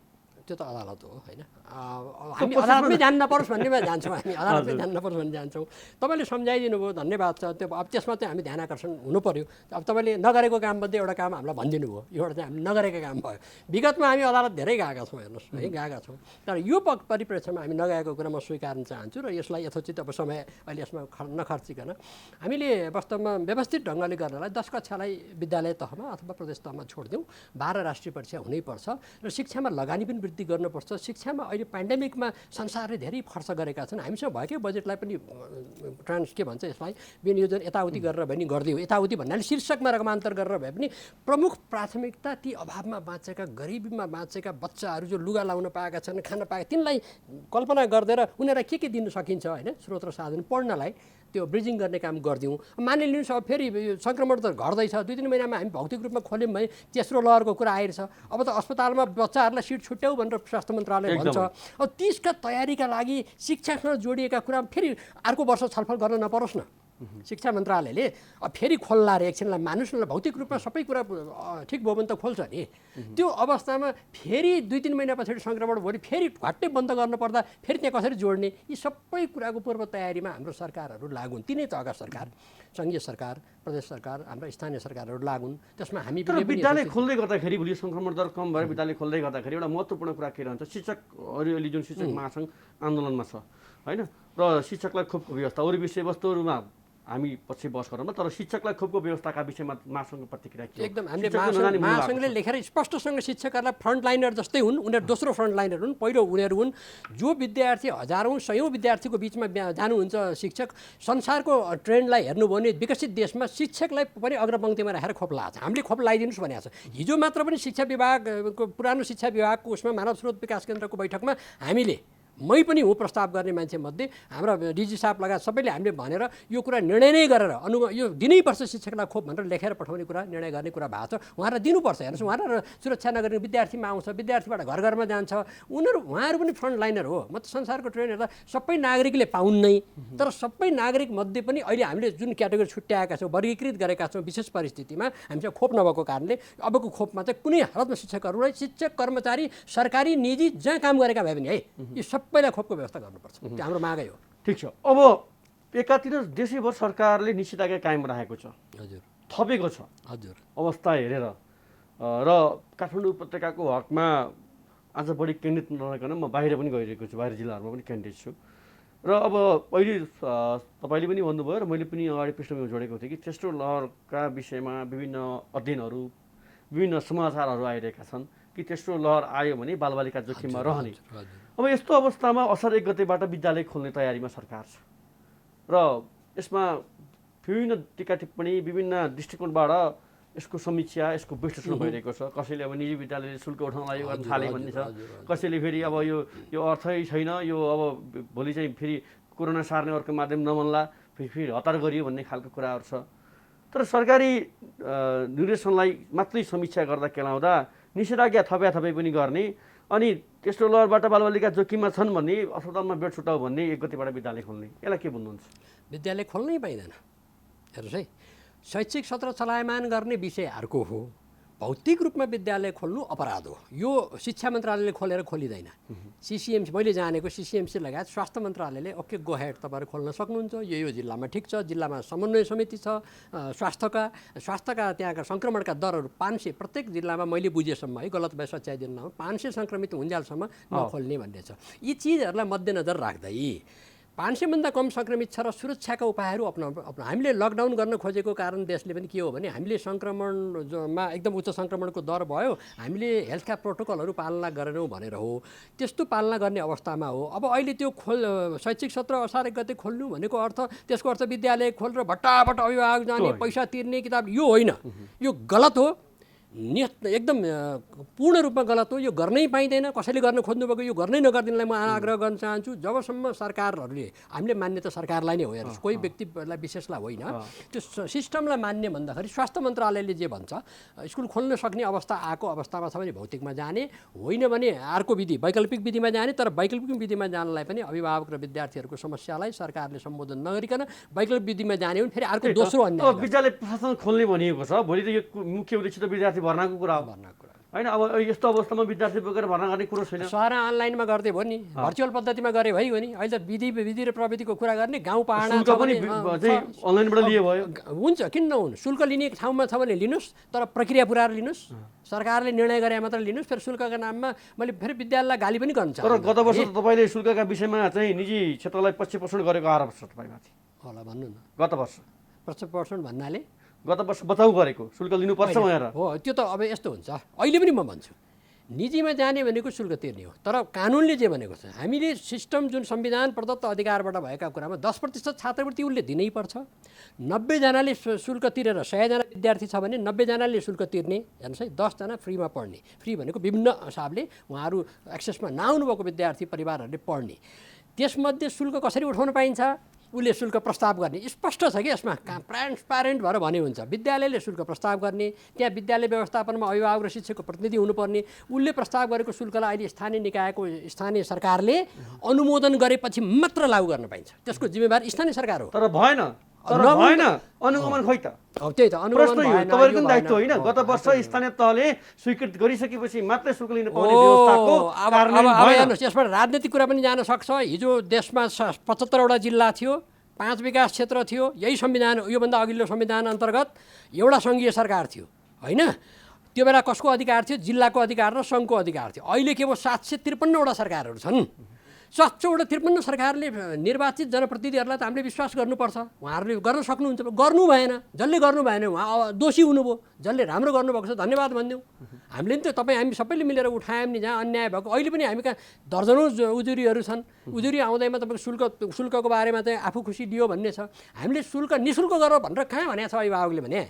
त्यो त अदालत हो होइन। हामी अदालतमै जानु नपरोस् भन्नेमा जान्छौँ, हामी अदालतमै जानु नपरोस् भन्ने जान्छौँ। तपाईँले सम्झाइदिनु भयो, धन्यवाद छ। त्यो अब त्यसमा चाहिँ हामी ध्यान आकर्षण हुनु पऱ्यो। अब तपाईँले नगरेको काममध्ये एउटा काम हामीलाई भनिदिनु भयो, एउटा चाहिँ हामी नगरेको काम भयो। विगतमा हामी अदालत धेरै गएका छौँ, हेर्नुहोस् है, गएका छौँ। तर यो परिप्रेक्ष्यमा हामी नगएको कुरा म स्वीकार्न चाहन्छु र यसलाई यथोचित अब समय अहिले यसमा नखर्चिकन हामीले वास्तवमा व्यवस्थित ढङ्गले गर्नलाई 10 कक्षालाई विद्यालय तहमा अथवा प्रदेश तहमा छोडिदिउँ। 12 राष्ट्रिय परीक्षा हुनैपर्छ र शिक्षामा लगानी पनि वृद्धि गर्नुपर्छ। शिक्षामा अहिले पेन्डेमिकमा संसारले धेरै खर्च गरेका छन्। हामीसँग भएकै बजेटलाई पनि के भन्छ यसलाई विनियोजन यताउति गरेर भए पनि गरिदियो। यताउति भन्नाले शीर्षकमा रकमान्तर गरेर भए पनि प्रमुख प्राथमिकता ती अभावमा बाँचेका, गरिबीमा बाँचेका बच्चाहरू जो लुगा लाउन पाएका छन्, खान पाएका, तिनलाई कल्पना गरिदिएर उनीहरूलाई के दिन सकिन्छ होइन, स्रोत र साधन पढ्नलाई त्यो ब्रिजिङ गर्ने काम गरिदिउँ। मानिलिनुहोस् अब फेरि सङ्क्रमण त घट्दैछ, 2-3 महिनामा हामी भौतिक रूपमा खोल्यौँ भने तेस्रो लहरको कुरा आइरहेछ। अब त अस्पतालमा बच्चाहरूलाई सिट छुट्याउ भनेर स्वास्थ्य मन्त्रालय भन्छ। अब त्यसका तयारीका लागि शिक्षासँग जोडिएका कुरा फेरि अर्को वर्ष छलफल गर्न नपरोस् न। शिक्षा मन्त्रालयले अब फेरि खोल्ला रे एकछिनलाई मानुषलाई भौतिक रूपमा सबै कुरा ठिक भयो भने त खोल्छ नि। त्यो अवस्थामा फेरि 2-3 महिना पछाडि सङ्क्रमण भयो, फेरि घट्टै बन्द गर्नुपर्दा फेरि त्यहाँ कसरी जोड्ने, यी सबै कुराको पूर्व तयारीमा हाम्रो सरकारहरू लागुन्। तिनै तहका सरकार, सङ्घीय सरकार, प्रदेश सरकार, हाम्रा स्थानीय सरकारहरू लागुन्। त्यसमा हामी विद्यालय खोल्दै गर्दाखेरि भोलि सङ्क्रमण दर कम भएर विद्यालय खोल्दै गर्दाखेरि एउटा महत्त्वपूर्ण कुरा के रहन्छ, शिक्षकहरू अहिले जुन शिक्षक महासङ्घ आन्दोलनमा छ होइन, र शिक्षकलाई खोपको व्यवस्था, अरू विषयवस्तुहरूमा हामी पछि बहस गरौँ, तर शिक्षकलाई खोपको व्यवस्थाका विषयमा महासङ्घको प्रतिक्रिया के? एकदम हामीले महासङ्घले लेखेर स्पष्टसँग शिक्षकहरूलाई फ्रन्टलाइनर जस्तै हुन्, उनीहरू दोस्रो फ्रन्टलाइनर हुन्। पहिलो उनीहरू हुन् जो विद्यार्थी हजारौँ सयौँ विद्यार्थीको बिचमा जानुहुन्छ शिक्षक। संसारको ट्रेन्डलाई हेर्नुभयो भने विकसित देशमा शिक्षकलाई पनि अग्रपङ्क्तिमा राखेर खोप लगाएको छ। हामीले खोप लगाइदिनुहोस् भनेको छ। हिजो मात्र पनि शिक्षा विभागको पुरानो शिक्षा विभागको उसमा मानव स्रोत विकास केन्द्रको बैठकमा मै पनि हो प्रस्ताव गर्ने मान्छे मध्ये हाम्रा डिजी साहब लगायत सबैले हामीले भनेर यो कुरा निर्णय नै गरेर यो दिनैपर्छ शिक्षकलाई खोप भनेर लेखेर पठाउने कुरा, निर्णय गर्ने कुरा भएको छ। उहाँहरूलाई दिनुपर्छ। हेर्नुहोस्, उहाँहरू सुरक्षा नगर्ने विद्यार्थीमा आउँछ, विद्यार्थीबाट घर घरमा जान्छ, उहाँहरू पनि फ्रन्ट लाइनर हो। म त संसारको ट्रेन हेर्दा सबै नागरिकले पाउन् नै, तर सबै नागरिक मध्ये पनि अहिले हामीले जुन क्याटेगोरी छुट्याएका छौँ, वर्गीकृत गरेका छौँ विशेष परिस्थितिमा, हामीसँग खोप नभएको कारणले अबको खोपमा चाहिँ कुनै हालतमा शिक्षकहरूलाई, शिक्षक कर्मचारी सरकारी निजी जहाँ काम गरेका भए पनि है, यो सबैलाई खोपको व्यवस्था गर्नुपर्छ। त्यो हाम्रो मागै हो। ठिक छ। अब एकातिर देशैभर सरकारले निषेधाज्ञा कायम राखेको छ, हजुर, थपेको छ हजुर, अवस्था हेरेर, र काठमाडौँ उपत्यकाको हकमा आज बढी केन्द्रित नरहेकन म बाहिर पनि गइरहेको छु, बाहिर जिल्लाहरूमा पनि केन्द्रित छु। र अब अहिले तपाईँले पनि भन्नुभयो र मैले पनि अगाडि पृष्ठभूमिमा जोडेको थिएँ कि तेस्रो लहरका विषयमा विभिन्न अध्ययनहरू, विभिन्न समाचारहरू आइरहेका छन् कि तेस्रो लहर आयो भने बालबालिका जोखिममा रहने। अब यस्तो अवस्थामा असार 1 गतेबाट विद्यालय खोल्ने तयारीमा सरकार छ र यसमा विभिन्न टिका टिप्पणी, विभिन्न दृष्टिकोणबाट यसको समीक्षा, यसको विश्लेषण भइरहेको छ। कसैले अब निजी विद्यालयले शुल्क उठाउन गर्न थाले भन्ने छ, कसैले फेरि अब यो अर्थै छैन, यो अब भोलि चाहिँ फेरि कोरोना सार्ने अर्को माध्यम नमन्ला, फेरि हतार गरियो भन्ने खालको कुराहरू छ। तर सरकारी निर्देशनलाई मात्रै समीक्षा गर्दा केलाउँदा निषेधाज्ञा थपे पनि गर्ने, अनि तेस्रो लहरबाट बालबालिका जोखिममा छन् भन्ने, अस्पतालमा बेड छुटाउ भन्ने, 1 गतेबाट विद्यालय खोल्ने, यसलाई के भन्नुहुन्छ? विद्यालय खोल्नै पाइँदैन। हेर्नुहोस् है, शैक्षिक सत्र चलायमान गर्ने विषय अर्को हो, भौतिक रूपमा विद्यालय खोल्नु अपराध हो। यो शिक्षा मन्त्रालयले खोलेर खोलिँदैन। सिसिएमसी, मैले जानेको सिसिएमसी लगायत स्वास्थ्य मन्त्रालयले ओके गो हेड तपाईँहरू खोल्न सक्नुहुन्छ, यो जिल्लामा ठिक छ, जिल्लामा समन्वय समिति छ स्वास्थ्यका त्यहाँका सङ्क्रमणका दरहरू 500 प्रत्येक जिल्लामा मैले बुझेसम्म है, गलत भए सच्याइदिनु, 500 सङ्क्रमित हुन्जेलसम्म नखोल्ने भन्ने छ। यी चिजहरूलाई मध्यनजर राख्दै 500भन्दा कम सङ्क्रमित छ र सुरक्षाका उपायहरू अपनाउनु। हामीले लकडाउन गर्न खोजेको कारण देशले पनि के हो भने हामीले सङ्क्रमणमा एकदम उच्च सङ्क्रमणको दर भयो, हामीले हेल्थका प्रोटोकलहरू पालना गरेनौँ भनेर हो। त्यस्तो पालना गर्ने अवस्थामा हो। अब अहिले त्यो शैक्षिक सत्र असार 1 गते खोल्नु भनेको अर्थ, त्यसको अर्थ विद्यालय खोलेर भट्टाभट अभिभावक जाने, पैसा तिर्ने, किताब, यो होइन, यो गलत हो, एकदम पूर्ण रूपमा गलत हो। यो गर्नै पाइँदैन। कसैले गर्न खोज्नुभएको यो गर्नै नगरिदिनलाई म आग्रह गर्न चाहन्छु। जबसम्म सरकारहरूले, हामीले मान्ने त सरकारलाई नै हो, हेर्नुहोस्, कोही व्यक्तिलाई विशेषलाई होइन, त्यो सिस्टमलाई मान्ने भन्दाखेरि स्वास्थ्य मन्त्रालयले जे भन्छ, स्कुल खोल्न सक्ने अवस्था आएको अवस्थामा छ भने भौतिकमा जाने, होइन भने अर्को विधि वैकल्पिक विधिमा जाने। तर वैकल्पिक विधिमा जानलाई पनि अभिभावक र विद्यार्थीहरूको समस्यालाई सरकारले सम्बोधन नगरिकन वैकल्पिक विधिमा जाने भने फेरि अर्को दोस्रो अन्याय। विद्यालय प्रशासन खोल्ने भनिएको छ, भोलि त यो मुख्य उद्देश्य त विद्यार्थी भर्नाको कुरा हो होइन अब यस्तो अवस्थामा विद्यार्थी बोकेर भर्ना गर्ने कुरो छैन। सारा अनलाइनमा गर्दै भयो नि, भर्चुअल पद्धतिमा गरे भइगयो नि। अहिले त विधि र प्रविधिको कुरा गर्ने गाउँ पाहाड शुल्क पनि चाहिँ अनलाइनबाट लिए भयो। हुन्छ, किन नहुनु? शुल्क लिने ठाउँमा छ भने लिनुहोस्, तर प्रक्रिया पुऱ्याएर लिनुहोस्। सरकारले निर्णय गरे मात्र लिनुहोस्। फेरि शुल्कका नाममा मैले फेरि विद्यालयलाई गाली पनि गर्न तर चाहन्छु। गत वर्ष त तपाईँले शुल्कका विषयमा चाहिँ निजी क्षेत्रलाई 25% गरेको आरोप छ तपाईँमाथि। होला भन्नु न, गत वर्ष 25% भन्नाले गत वर्ष बचाउ गरेको शुल्क लिनुपर्छ भनेर। हो, त्यो त अब यस्तो हुन्छ। अहिले पनि म भन्छु, निजीमा जाने भनेको शुल्क तिर्ने हो। तर कानुनले जे भनेको छ, हामीले सिस्टम जुन संविधान प्रदत्त अधिकारबाट भएका कुरामा 10% छात्रवृत्ति उसले दिनै पर्छ। 90जनाले शुल्क तिरेर 100जना विद्यार्थी छ भने 90जनाले शुल्क तिर्ने। हेर्नुहोस् है, 10जना फ्रीमा पढ्ने। फ्री भनेको विभिन्न हिसाबले उहाँहरू एक्सेसमा नआउनुभएको विद्यार्थी परिवारहरूले पढ्ने। त्यसमध्ये शुल्क कसरी उठाउन पाइन्छ? उसले शुल्क प्रस्ताव गर्ने। स्पष्ट छ कि यसमा ट्रान्सपारेन्ट भएर भने हुन्छ। विद्यालयले शुल्क प्रस्ताव गर्ने, त्यहाँ विद्यालय व्यवस्थापनमा अभिभावक र शिक्षकको प्रतिनिधि हुनुपर्ने। उसले प्रस्ताव गरेको शुल्कलाई अहिले स्थानीय निकायको स्थानीय सरकारले अनुमोदन गरेपछि मात्र लागू गर्न पाइन्छ। त्यसको जिम्मेवार स्थानीय सरकार हो। तर भएन, अनुगमन खोइ त। अब त्यही त अनुगमन भएन। तपाईँको पनि दायित्व होइन। गत वर्ष स्थानीय तहले स्वीकृत गरिसकेपछि मात्रै शुल्क लिन पाउने व्यवस्थाको कार्यान्वयन अब भएन। हेर्नुहोस्, यसबाट राजनीतिक कुरा पनि जान सक्छ। हिजो देशमा 75वटा जिल्ला थियो, 5 विकास क्षेत्र थियो। यही संविधान, योभन्दा अघिल्लो संविधान अन्तर्गत एउटा सङ्घीय सरकार थियो होइन। त्यो बेला कसको अधिकार थियो? जिल्लाको अधिकार र सङ्घको अधिकार थियो। अहिले के भयो? 753वटा सरकारहरू छन्। 753 सरकारले निर्वाचित जनप्रतिनिधिहरूलाई त हामीले विश्वास गर्नुपर्छ। उहाँहरूले गर्न सक्नुहुन्छ, गर्नु भएन। जसले गर्नु भएन उहाँ दोषी हुनुभयो। जसले राम्रो गर्नुभएको छ धन्यवाद भनिदिउँ। हामीले नि त हामी सबैले मिलेर उठायौँ नि। जहाँ अन्याय भएको, अहिले पनि हामी कहाँ दर्जनौँ उजुरीहरू छन्। उजुरी आउँदैमा तपाईँको शुल्कको बारेमा चाहिँ आफू खुसी दियो भन्ने छ। हामीले निःशुल्क गर भनेर कहाँ भनेको छ अभिभावकले? भने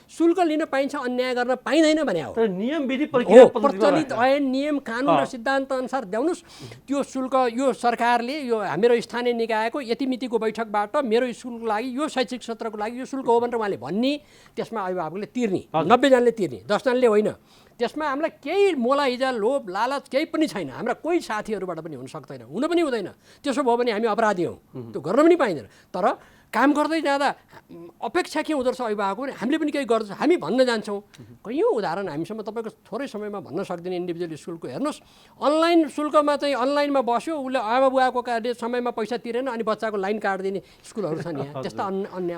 शुल्क लिन पाइन्छ, अन्याय गर्न पाइँदैन भने हो। नियम विधि प्रक्रिया प्रचलित ऐन नियम कानुन र सिद्धान्त अनुसार ल्याउनुहोस्। त्यो शुल्क यो सरकारले यो मेरो स्थानीय निकायको यति मितिको बैठकबाट मेरो स्कुलको लागि, यो शैक्षिक सत्रको लागि यो शुल्क हो भनेर उहाँले भन्ने। त्यसमा अभिभावकले तिर्ने, 90जनाले तिर्ने, 10जनाले होइन। त्यसमा हामीलाई केही मोला हिजा लोभ लालच केही पनि छैन। हाम्रा कोही साथीहरूबाट पनि हुन सक्दैन, हुन पनि हुँदैन। त्यसो भयो भने हामी अपराधी हौँ, त्यो गर्न पनि पाइँदैन। तर काम गर्दै जाँदा अपेक्षा के हुँदो रहेछ अभिभावकको? हामीले पनि केही गर्छ, हामी भन्न जान्छौँ। कैयौँ उदाहरण हामीसँग तपाईँको थोरै समयमा भन्न सक्दिनँ। इन्डिभिजुअल स्कुलको हेर्नुहोस्, अनलाइन शुल्कमा चाहिँ अनलाइनमा बस्यो, उसले आमा बुवाको समयमा पैसा तिरेन, अनि बच्चाको लाइन काटिदिने स्कुलहरू छन् यहाँ। त्यस्ता अन्य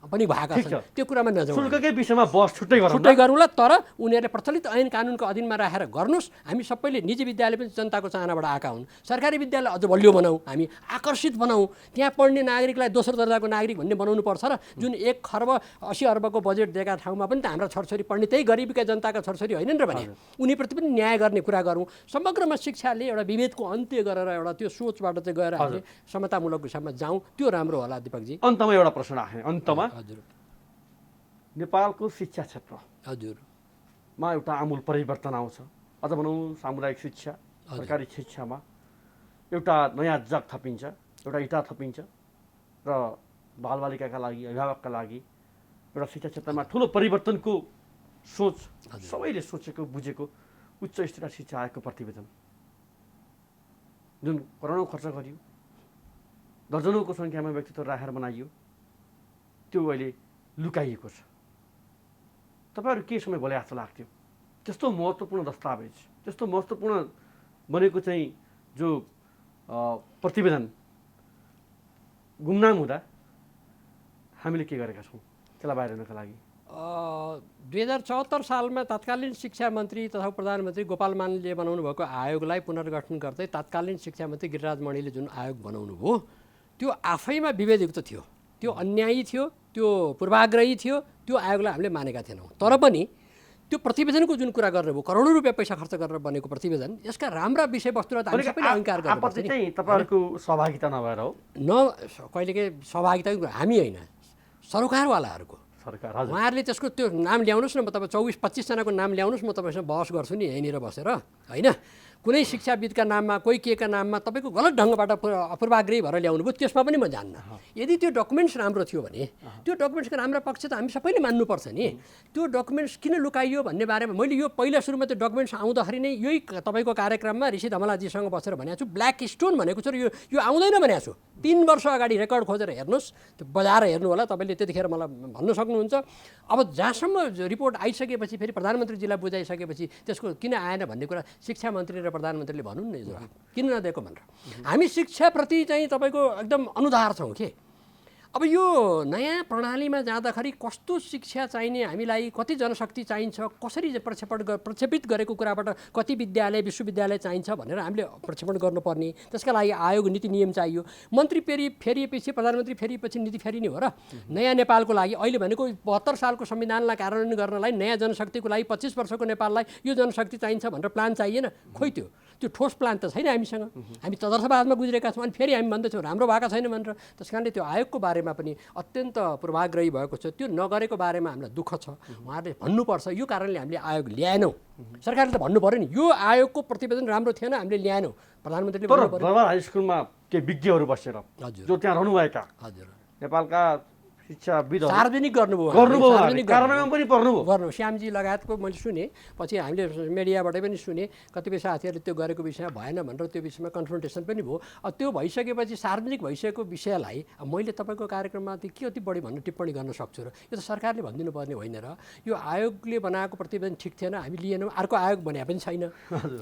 पनि भएका छन्। त्यो कुरामा नजाउँ, शुल्ककै विषयमा बस छुट्टै गरौँला। तर उनीहरूले प्रचलित ऐन कानुनको अधीनमा राखेर गर्नुहोस्। हामी सबैले निजी विद्यालय पनि जनताको चाहनाबाट आएका हुन्। सरकारी विद्यालय अझ बलियो बनाऊ, हामी आकर्षित बनाऊ। त्यहाँ पढ्ने नागरिकलाई दोस्रो दर्जाको नागरिक भन्ने बनाउनु पर्छ। र जुन 1 खर्ब 80 अर्बको बजेट दिएका ठाउँमा पनि त हाम्रा छोरछोरी पढ्ने त्यही गरिबीका जनताका छोरछोरी होइनन् र भने उनीप्रति पनि न्याय गर्ने कुरा गरौँ। समग्रमा शिक्षाले एउटा विभेदको अन्त्य गरेर एउटा त्यो सोचबाट चाहिँ गएर हामीले समतामूलक दिशामा जाउँ, त्यो राम्रो होला। दिपकजी, अन्तमा एउटा प्रश्न राखेँ। अन्तमा हजुर, नेपालको शिक्षा क्षेत्र हजुरमा एउटा आमूल परिवर्तन आउँछ। अझ भनौँ सामुदायिक शिक्षा, सरकारी शिक्षामा एउटा नयाँ जग थपिन्छ, एउटा इँटा थपिन्छ र बालबालिकाका लागि, अभिभावकका लागि एउटा शिक्षा क्षेत्रमा ठुलो परिवर्तनको सोच सबैले सोचेको बुझेको उच्च स्तरीय शिक्षा आयोगको प्रतिवेदन जुन करोडौँ खर्च गरियो, दर्जनौँको सङ्ख्यामा व्यक्तित्व राखेर बनाइयो, त्यो अहिले लुकाइएको छ। तपाईँहरू के समय बोले जस्तो लाग्थ्यो? त्यस्तो महत्त्वपूर्ण दस्तावेज, त्यस्तो महत्त्वपूर्ण बनेको चाहिँ जो प्रतिवेदन गुमनाम हुँदा हामीले के गरेका छौँ त्यसलाई बाहिर ल्याउनका लागि? 2074 सालमा तत्कालीन शिक्षा मन्त्री तथा प्रधानमन्त्री गोपाल मानले बनाउनु भएको आयोगलाई पुनर्गठन गर्दै तत्कालीन शिक्षा मन्त्री गिरिराज मणिले जुन आयोग बनाउनु भयो, त्यो आफैमा विभेदयुक्त थियो, त्यो अन्यायी थियो, त्यो पूर्वाग्रही थियो। त्यो आयोगलाई हामीले मानेका थिएनौँ। तर पनि त्यो प्रतिवेदनको जुन कुरा गरेर भयो, करोडौँ रुपियाँ पैसा खर्च गरेर बनेको प्रतिवेदन, यसका राम्रा विषयवस्तुहरू त हामी सबैले अङ्गीकार गर्नुपर्छ नि। तपाईँहरूको सहभागिता नभएर हो? कहिलेकै सहभागिता हामी होइन, सरकारवालाहरूको। उहाँहरूले त्यसको त्यो नाम ल्याउनुहोस् न, म तपाईँ 24-25जनाको नाम ल्याउनुहोस्, म तपाईँसँग बहस गर्छु नि यहीँनिर बसेर होइन। कुनै शिक्षाविदका नाममा, कोही केका नाममा तपाईँको गलत ढङ्गबाट पूर्वाग्रही भएर ल्याउनु भयो, त्यसमा पनि म जान्न। यदि त्यो डकुमेन्ट्स राम्रो थियो भने त्यो डकुमेन्ट्सको राम्रो पक्ष त हामी सबैले मान्नुपर्छ नि। त्यो डकुमेन्ट्स किन लुकाइयो भन्ने बारेमा मैले यो पहिला सुरुमा त्यो डकुमेन्ट्स आउँदाखेरि नै यही तपाईँको कार्यक्रममा ऋषि धमलाजीसँग बसेर भनेको छु, ब्ल्याक स्टोन भनेको छ र यो आउँदैन भनेको छु। 3 वर्ष अगाडि रेकर्ड खोजेर हेर्नुहोस्, त्यो बजाएर हेर्नु होला, तपाईँले त्यतिखेर मलाई भन्न सक्नुहुन्छ। अब जहाँसम्म रिपोर्ट आइसकेपछि फेरि प्रधानमन्त्रीजीलाई बुझाइसकेपछि त्यसको किन आएन भन्ने कुरा शिक्षा मन्त्री र प्रधानमन्त्रीले भनुन् न जवाफ, किन नदिएको भनेर। हामी शिक्षाप्रति चाहिँ तपाईँको एकदम अनुदार छौँ के। अब यो नयाँ प्रणालीमा जाँदाखेरि कस्तो शिक्षा चाहिने, हामीलाई कति जनशक्ति चाहिन्छ, कसरी प्रक्षेपित गरेको कुराबाट कति विद्यालय विश्वविद्यालय चाहिन्छ भनेर हामीले प्रक्षेपण गर्नुपर्ने, त्यसका लागि आयोग नीति नियम चाहियो। मन्त्री फेरिएपछि प्रधानमन्त्री फेरिएपछि नीति फेरिने हो र। नयाँ नेपालको लागि अहिले भनेको 72 सालको संविधानलाई कार्यान्वयन गर्नलाई नयाँ जनशक्तिको लागि 25 वर्षको नेपाललाई यो जनशक्ति चाहिन्छ भनेर प्लान चाहिएन। खोइ त्यो ठोस प्लान त छैन हामीसँग। हामी तदर्थवादमा गुज्रेका छौँ, अनि फेरि हामी भन्दछौँ राम्रो भएको छैन भनेर। त्यस कारणले त्यो आयोगको बारेमा पनि अत्यन्त पूर्वाग्रही भएको छ। त्यो नगरेको बारेमा हामीलाई दुःख छ। उहाँहरूले भन्नुपर्छ, यो कारणले हामीले आयोग ल्याएनौँ। सरकारले त भन्नु पऱ्यो नि, यो आयोगको प्रतिवेदन राम्रो थिएन, हामीले ल्याएनौँ। प्रधानमन्त्रीले भन्नु पऱ्यो। बर्बाद हाई स्कुलमा के विज्ञहरू बसेर हजुर, जो त्यहाँ रहनुभएका हजुर, नेपालका शिक्षाविदहरू सार्वजनिक गर्नुभयो, कार्यान्वयनमा पनि पर्नुभयो। श्यामजी लगायतको मैले सुने, पछि हामीले मिडियाबाटै पनि सुने, कतिपय साथीहरूले त्यो गरेको विषय भएन भनेर त्यो विषयमा कन्फ्रन्टेसन पनि भयो। त्यो भइसकेपछि सार्वजनिक भइसकेको विषयलाई मैले तपाईँको कार्यक्रममा के अति बढी भन्ने टिप्पणी गर्न सक्छु र? यो त सरकारले भनिदिनु पर्ने होइन र? यो आयोगले बनाएको प्रतिवेदन ठिक थिएन, हामी लिएनौँ, अर्को आयोग भने पनि छैन,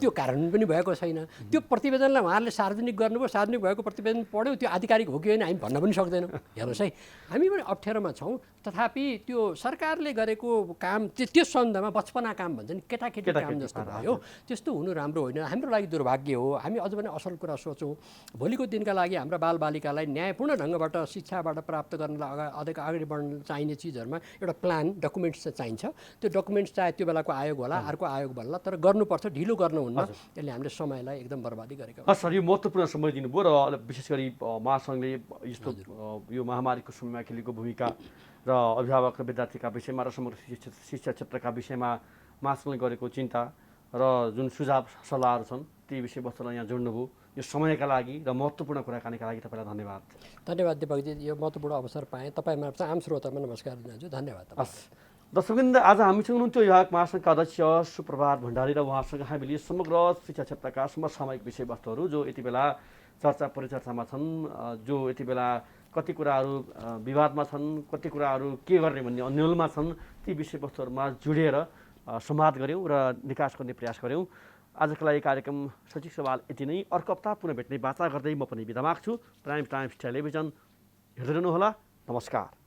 त्यो कार्यान्वयन पनि भएको छैन। त्यो प्रतिवेदनलाई उहाँहरूले सार्वजनिक गर्नुभयो, सार्वजनिक भएको प्रतिवेदन पढ्यो, त्यो आधिकारिक हो कि होइन हामी भन्न पनि सक्दैनौँ। हेर्नुहोस् है, हामी पनि अप्ठ्यारोमा छौँ। तथापि त्यो सरकारले गरेको काम त्यो सन्दर्भमा बचपना काम भन्छ नि, केटाकेटी काम जस्तो भयो। त्यस्तो हुनु राम्रो होइन, हाम्रो लागि दुर्भाग्य हो। हामी अझ पनि असल कुरा सोचौँ। भोलिको दिनका लागि हाम्रा बालबालिकालाई न्यायपूर्ण ढङ्गबाट शिक्षाबाट प्राप्त गर्नलाई अगाडि बढ्न चाहिने चिजहरूमा एउटा प्लान डकुमेन्ट्स चाहिँ चाहिन्छ। त्यो डकुमेन्ट्स चाहे त्यो बेलाको आयोग होला, अर्को आयोग होला, तर गर्नुपर्छ, ढिलो गर्नुहुन्न। यसले हामीले समयलाई एकदम बर्बादी गरेको हस् सर, यो महत्त्वपूर्ण समय दिनुभयो र विशेष गरी महासङ्घले यस्तो यो महामारीको समयमा खेलेको भूमिका र अभिभावक र विद्यार्थीका विषयमा र समग्र शिक्षा क्षेत्रका विषयमा महासङ्घले गरेको चिन्ता र जुन सुझाव सल्लाहहरू छन् ती विषयवस्तुलाई यहाँ जोड्नुभयो। यो समयका लागि र महत्त्वपूर्ण कुराकानीका लागि तपाईँलाई धन्यवाद। धन्यवाद दिपकजी, यो महत्त्वपूर्ण अवसर पाएँ। तपाईँमा आम श्रोतामा नमस्कार दिन्छु, धन्यवाद। हस् दर्शकवृन्द, आज हामीसँग हुनुहुन्थ्यो विभाग महासङ्घका अध्यक्ष सुप्रभात भण्डारी र उहाँसँग हामीले समग्र शिक्षा क्षेत्रका समसामयिक विषयवस्तुहरू जो यति बेला चर्चा परिचर्चामा छन्, जो यति बेला कति कुराहरू विवादमा छन्, कति कुराहरू के गर्ने भन्ने अन्यलमा छन्, ती विषयवस्तुहरूमा जोडिएर संवाद गऱ्यौँ र निकास गर्ने प्रयास गऱ्यौँ। आजको लागि कार्यक्रम सचिव सवाल यति नै। अर्को हप्ता पुनः भेट्ने बाचा गर्दै म पनि बिदा माग्छु। प्राइम टाइम्स टेलिभिजन हेर्दै रहनुहोला। नमस्कार।